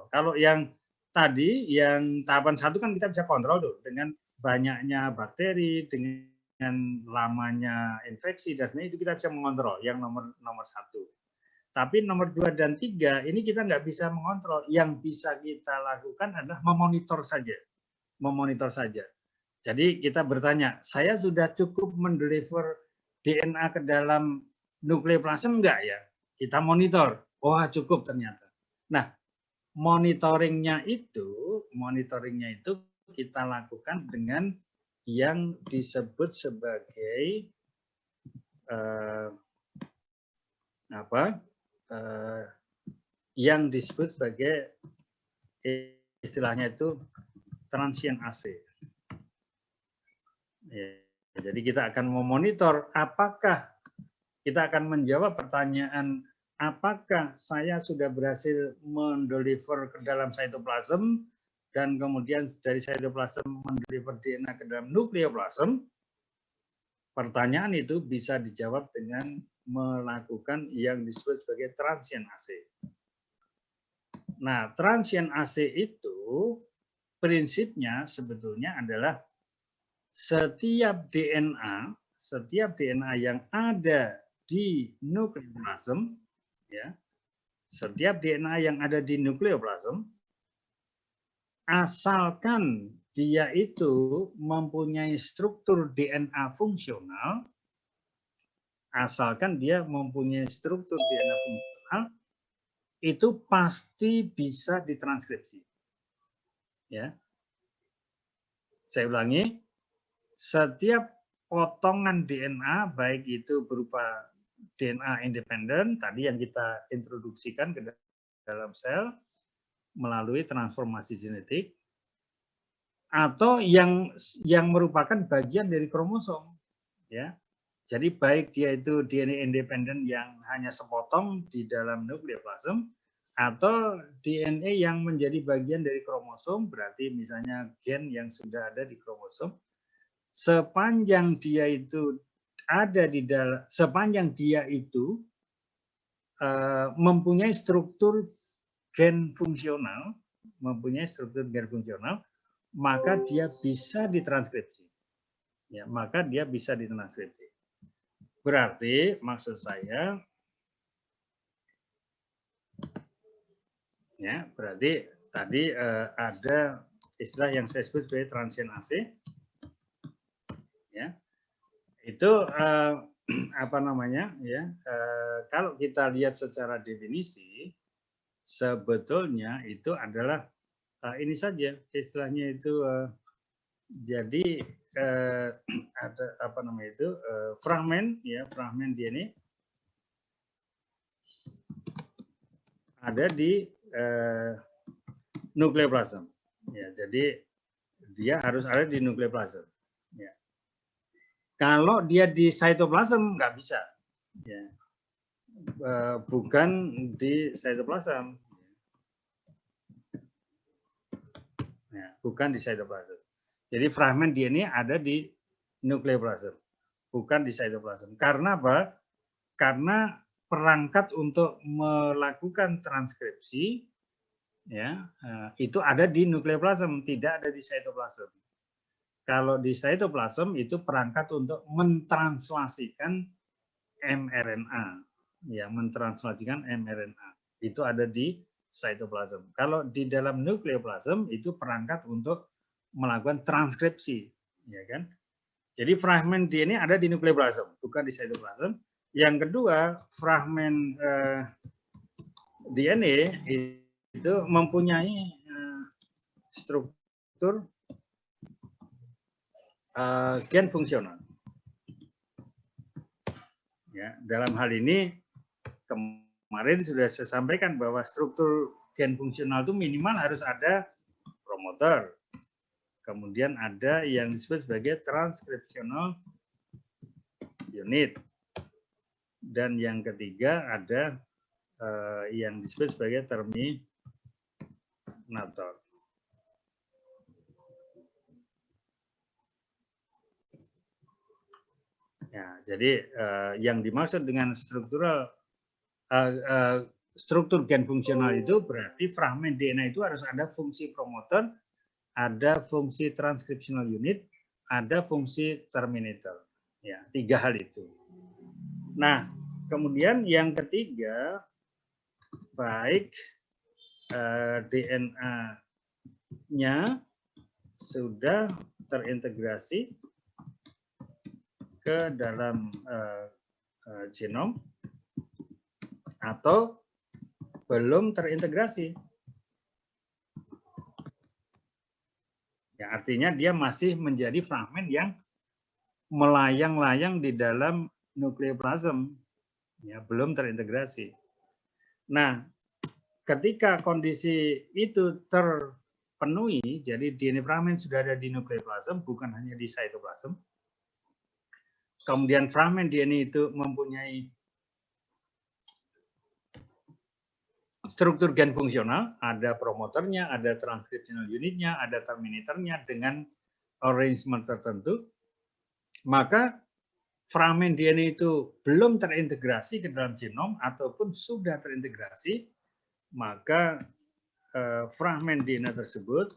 Kalau yang tadi, yang tahapan 1 kan kita bisa kontrol tuh dengan banyaknya bakteri, dengan lamanya infeksi, dan itu kita bisa mengontrol yang nomor 1. Tapi nomor 2 dan 3 ini kita nggak bisa mengontrol. Yang bisa kita lakukan adalah memonitor saja. Jadi kita bertanya, saya sudah cukup mendeliver DNA ke dalam nukleoplasm enggak ya? Kita monitor. Wah, cukup ternyata. Nah, monitoringnya itu kita lakukan dengan yang disebut sebagai yang disebut sebagai istilahnya itu transient assay. Ya, jadi kita akan memonitor apakah kita akan menjawab pertanyaan apakah saya sudah berhasil mendeliver ke dalam cytoplasm dan kemudian dari cytoplasm mendeliver DNA ke dalam nukleoplasm. Pertanyaan itu bisa dijawab dengan melakukan yang disebut sebagai transient assay. Nah, transient assay itu prinsipnya sebetulnya adalah setiap DNA yang ada di nukleoplasm, ya, setiap DNA yang ada di nukleoplasm, asalkan dia itu mempunyai struktur DNA fungsional, asalkan dia mempunyai struktur DNA fungsional, itu pasti bisa ditranskripsi. Ya, saya ulangi, setiap potongan DNA, baik itu berupa DNA independen, tadi yang kita introduksikan ke dalam sel melalui transformasi genetik, atau yang merupakan bagian dari kromosom, ya. Jadi baik dia itu DNA independen yang hanya sepotong di dalam nukleoplasm, atau DNA yang menjadi bagian dari kromosom, berarti misalnya gen yang sudah ada di kromosom, sepanjang dia itu ada di dalam, sepanjang dia itu mempunyai struktur gen fungsional, maka dia bisa ditranskripsi. Ya, maka dia bisa ditranskripsi. Berarti maksud saya, ya, berarti tadi ada istilah yang saya sebut sebagai transient AC, ya, itu apa namanya, ya, kalau kita lihat secara definisi, sebetulnya itu adalah ini saja istilahnya itu, jadi ada apa namanya itu fragmen, ya, fragmen DNA ada di nukleoplasm. Ya, jadi dia harus ada di nukleoplasm. Ya. Kalau dia di sitoplasm nggak bisa. Ya. Bukan di sitoplasm. Ya, bukan di sitoplasm. Jadi fragmen DNA ada di nukleoplasm, bukan di sitoplasm. Karena apa? Karena perangkat untuk melakukan transkripsi, ya, itu ada di nukleoplasm, tidak ada di sitoplasm. Kalau di sitoplasm itu perangkat untuk mentranslasikan mRNA, ya, mentranslasikan mRNA. Itu ada di sitoplasm. Kalau di dalam nukleoplasm itu perangkat untuk melakukan transkripsi, ya kan? Jadi fragmen DNA ada di nukleoplasm, bukan di sitoplasm. Yang kedua, fragmen DNA itu mempunyai struktur gen fungsional. Ya, dalam hal ini kemarin sudah saya sampaikan bahwa struktur gen fungsional itu minimal harus ada promoter. Kemudian ada yang disebut sebagai transcriptional unit. Dan yang ketiga ada yang disebut sebagai terminator. Ya, jadi yang dimaksud dengan struktur gen fungsional itu berarti fragmen DNA itu harus ada fungsi promoter, ada fungsi transcriptional unit, ada fungsi terminator. Ya, 3 hal itu. Nah, kemudian yang ketiga, baik DNA-nya sudah terintegrasi ke dalam genom atau belum terintegrasi. Ya, artinya dia masih menjadi fragmen yang melayang-layang di dalam nukleoplasm, ya, belum terintegrasi. Nah, ketika kondisi itu terpenuhi, jadi DNA fragmen sudah ada di nukleoplasm, bukan hanya di sitoplasm. Kemudian fragmen DNA itu mempunyai struktur gen fungsional, ada promoternya, ada transcriptional unitnya, ada terminatornya dengan arrangement tertentu, maka fragmen DNA itu belum terintegrasi ke dalam genom ataupun sudah terintegrasi, maka fragmen DNA tersebut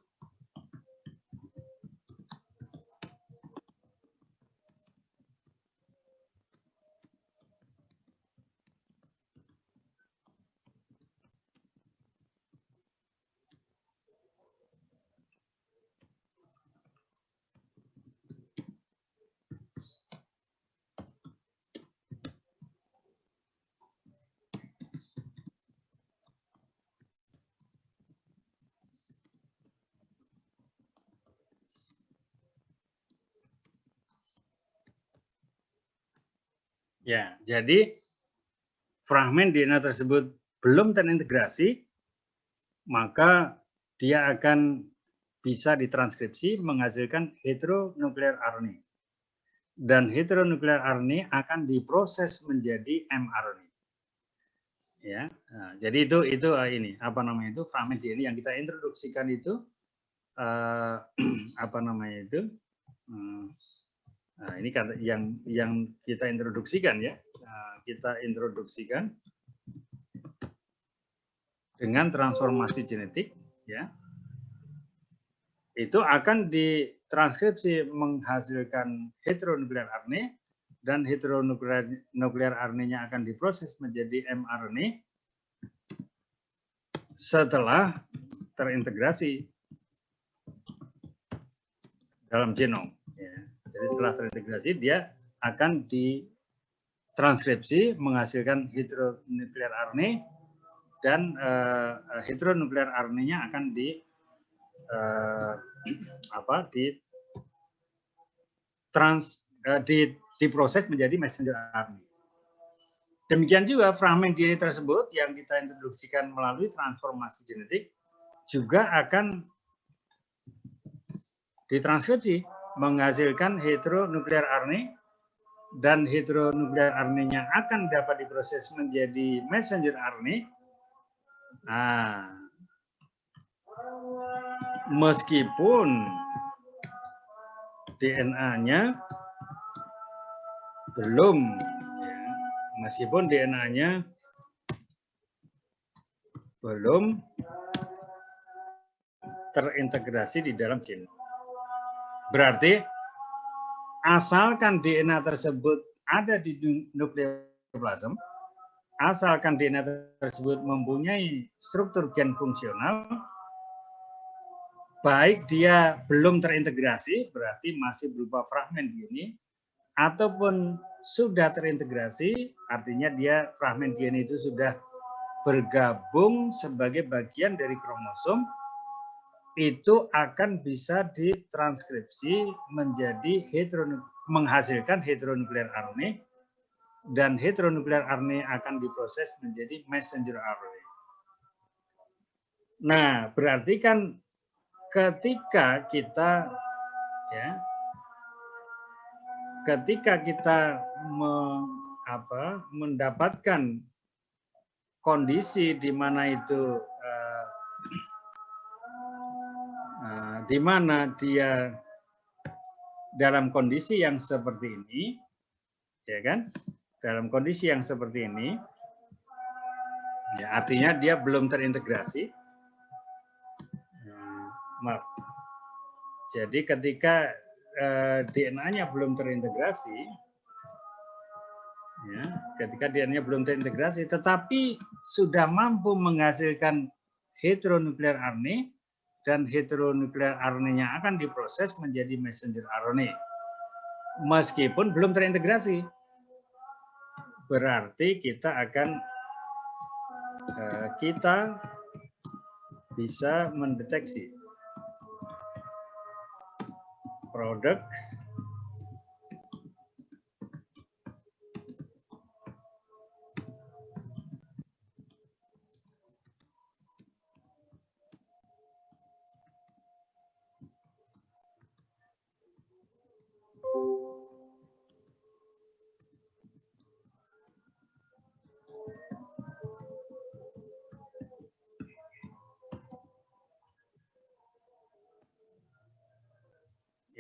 Ya, jadi fragmen DNA tersebut belum terintegrasi, maka dia akan bisa ditranskripsi menghasilkan heteronuklear RNA. Dan heteronuklear RNA akan diproses menjadi mRNA. Ya, nah, jadi itu ini apa namanya itu fragmen DNA yang kita introduksikan itu apa namanya itu nah, ini kan yang kita introduksikan ya, kita introduksikan dengan transformasi genetik ya, itu akan ditranskripsi menghasilkan heteronuklear RNA dan heteronuklear RNA-nya akan diproses menjadi mRNA setelah terintegrasi dalam genom. Ya. Jadi setelah terintegrasi dia akan ditranskripsi menghasilkan heteronuklear RNA dan heteronuklear RNA-nya akan diproses menjadi messenger RNA. Demikian juga fragmen DNA tersebut yang kita introduksikan melalui transformasi genetik juga akan ditranskripsi menghasilkan heteronuklear RNA dan heteronuklear RNA-nya akan dapat diproses menjadi messenger RNA. Nah, meskipun DNA-nya belum terintegrasi di dalam genom. Berarti asalkan DNA tersebut ada di nukleoplasm, asalkan DNA tersebut mempunyai struktur gen fungsional, baik dia belum terintegrasi, berarti masih berupa fragmen DNA, ataupun sudah terintegrasi, artinya dia fragmen DNA itu sudah bergabung sebagai bagian dari kromosom, itu akan bisa ditranskripsi menjadi menghasilkan heteronuklear RNA, dan heteronuklear RNA akan diproses menjadi messenger RNA. Nah, berarti kan ketika kita mendapatkan kondisi di mana itu di mana dia dalam kondisi yang seperti ini, ya kan? Dalam kondisi yang seperti ini, ya artinya dia belum terintegrasi. Maaf. Jadi ketika DNA-nya belum terintegrasi, ya, ketika DNA-nya belum terintegrasi, tetapi sudah mampu menghasilkan heteronuklear RNA, dan heteronuklear RNA-nya akan diproses menjadi messenger RNA, meskipun belum terintegrasi. Berarti kita bisa mendeteksi produk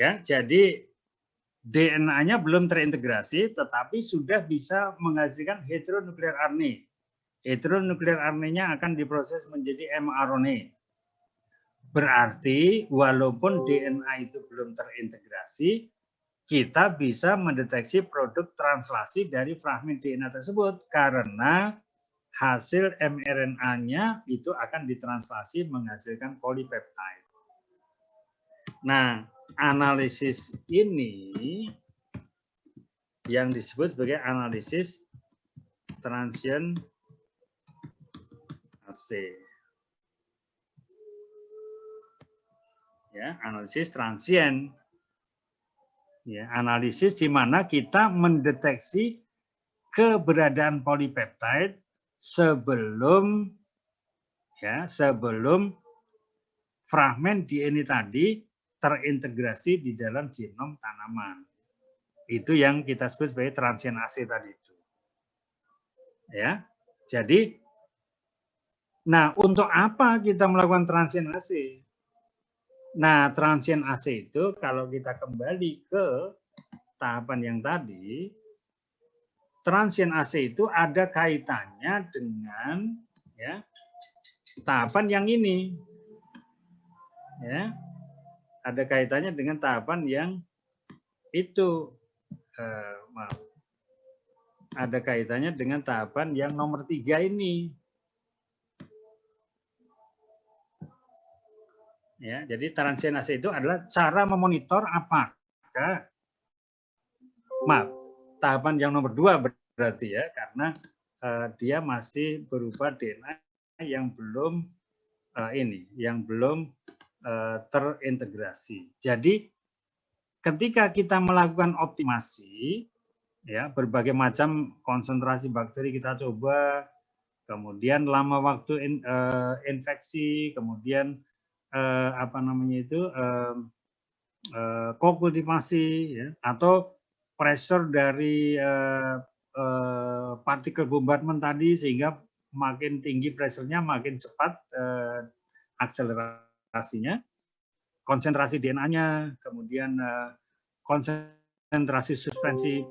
ya, jadi DNA-nya belum terintegrasi, tetapi sudah bisa menghasilkan heteronuklear RNA. Heteronuklear RNA-nya akan diproses menjadi mRNA. Berarti walaupun DNA itu belum terintegrasi, kita bisa mendeteksi produk translasi dari fragmen DNA tersebut karena hasil mRNA-nya itu akan ditranslasi menghasilkan polipeptide. Nah, analisis ini yang disebut sebagai analisis transient assay. Ya, analisis transient. Ya, analisis di mana kita mendeteksi keberadaan polipeptide sebelum fragmen DNA tadi terintegrasi di dalam genom tanaman. Itu yang kita sebut sebagai transien AC tadi itu. Ya. Jadi nah, untuk apa kita melakukan transien AC? Nah, transien AC itu kalau kita kembali ke tahapan yang tadi, transien AC itu ada kaitannya dengan tahapan yang ini. Ya. Ada kaitannya dengan tahapan yang itu. Maaf. Ada kaitannya dengan tahapan yang nomor 3 ini. Ya, jadi transien AC itu adalah cara memonitor apakah tahapan yang nomor 2 berarti ya, karena dia masih berupa DNA yang belum terintegrasi. Jadi ketika kita melakukan optimasi, ya berbagai macam konsentrasi bakteri kita coba, kemudian lama waktu infeksi, kemudian kokultivasi, ya, atau pressure dari partikel bombardment tadi sehingga makin tinggi pressure-nya makin cepat akselerasinya, konsentrasi DNA-nya, kemudian konsentrasi suspensi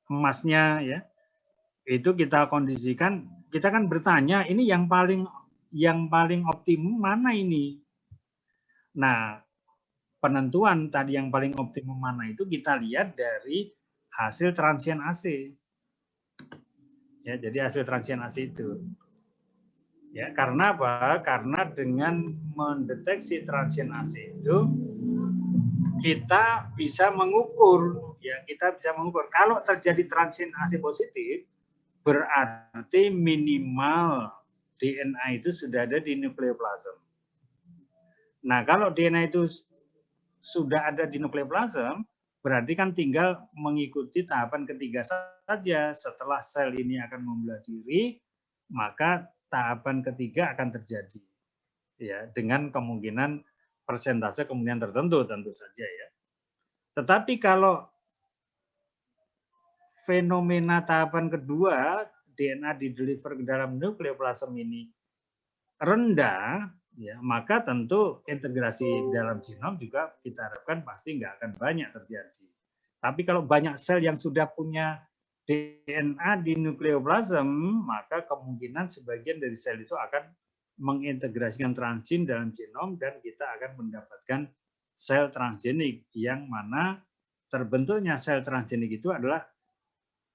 emasnya, ya, itu kita kondisikan. Kita kan bertanya ini yang paling optimum mana ini? Nah, penentuan tadi yang paling optimum mana itu kita lihat dari hasil transien AC. Ya, jadi hasil transien AC itu. Ya, karena apa? Karena dengan mendeteksi transien AC itu kita bisa mengukur, ya, kalau terjadi transien AC positif berarti minimal DNA itu sudah ada di nukleoplasm. Nah, kalau DNA itu sudah ada di nukleoplasm, berarti kan tinggal mengikuti tahapan ketiga saja. Setelah sel ini akan membelah diri, maka tahapan ketiga akan terjadi. Ya, dengan kemungkinan persentase kemungkinan tertentu tentu saja ya. Tetapi kalau fenomena tahapan kedua DNA dideliver ke dalam nukleoplasm ini rendah, ya, maka tentu integrasi dalam genom juga kita harapkan pasti nggak akan banyak terjadi. Tapi kalau banyak sel yang sudah punya DNA di nukleoplasm, maka kemungkinan sebagian dari sel itu akan mengintegrasikan transgen dalam genom dan kita akan mendapatkan sel transgenik, yang mana terbentuknya sel transgenik itu adalah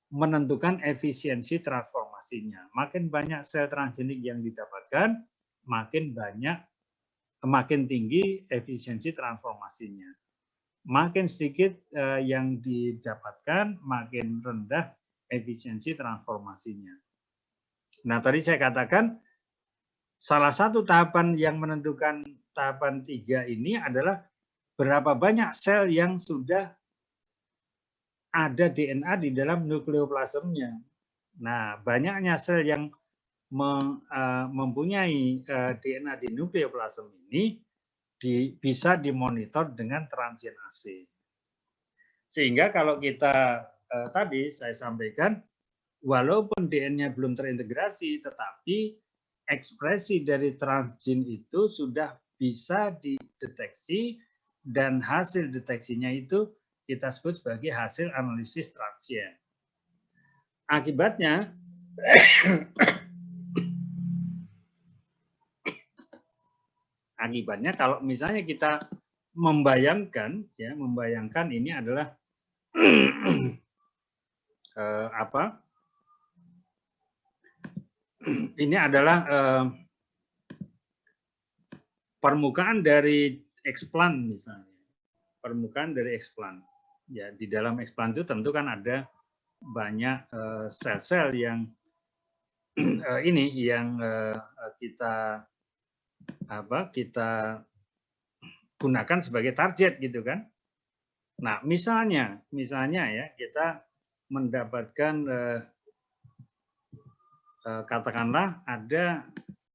menentukan efisiensi transformasinya. Makin banyak sel transgenik yang didapatkan, makin tinggi efisiensi transformasinya. Makin sedikit yang didapatkan, makin rendah efisiensi transformasinya. Nah, tadi saya katakan salah satu tahapan yang menentukan tahapan 3 ini adalah berapa banyak sel yang sudah ada DNA di dalam nukleoplasmnya. Nah, banyaknya sel yang mempunyai DNA di nukleoplasm ini bisa dimonitor dengan transien AC. Sehingga kalau kita tadi saya sampaikan, walaupun DNA-nya belum terintegrasi, tetapi ekspresi dari transgen itu sudah bisa dideteksi dan hasil deteksinya itu kita sebut sebagai hasil analisis transien. Akibatnya kalau misalnya kita membayangkan ini adalah ini adalah permukaan dari eksplan misalnya. Permukaan dari eksplan. Ya, di dalam eksplan itu tentu kan ada banyak sel-sel yang kita gunakan sebagai target gitu kan. Nah, misalnya ya kita mendapatkan katakanlah ada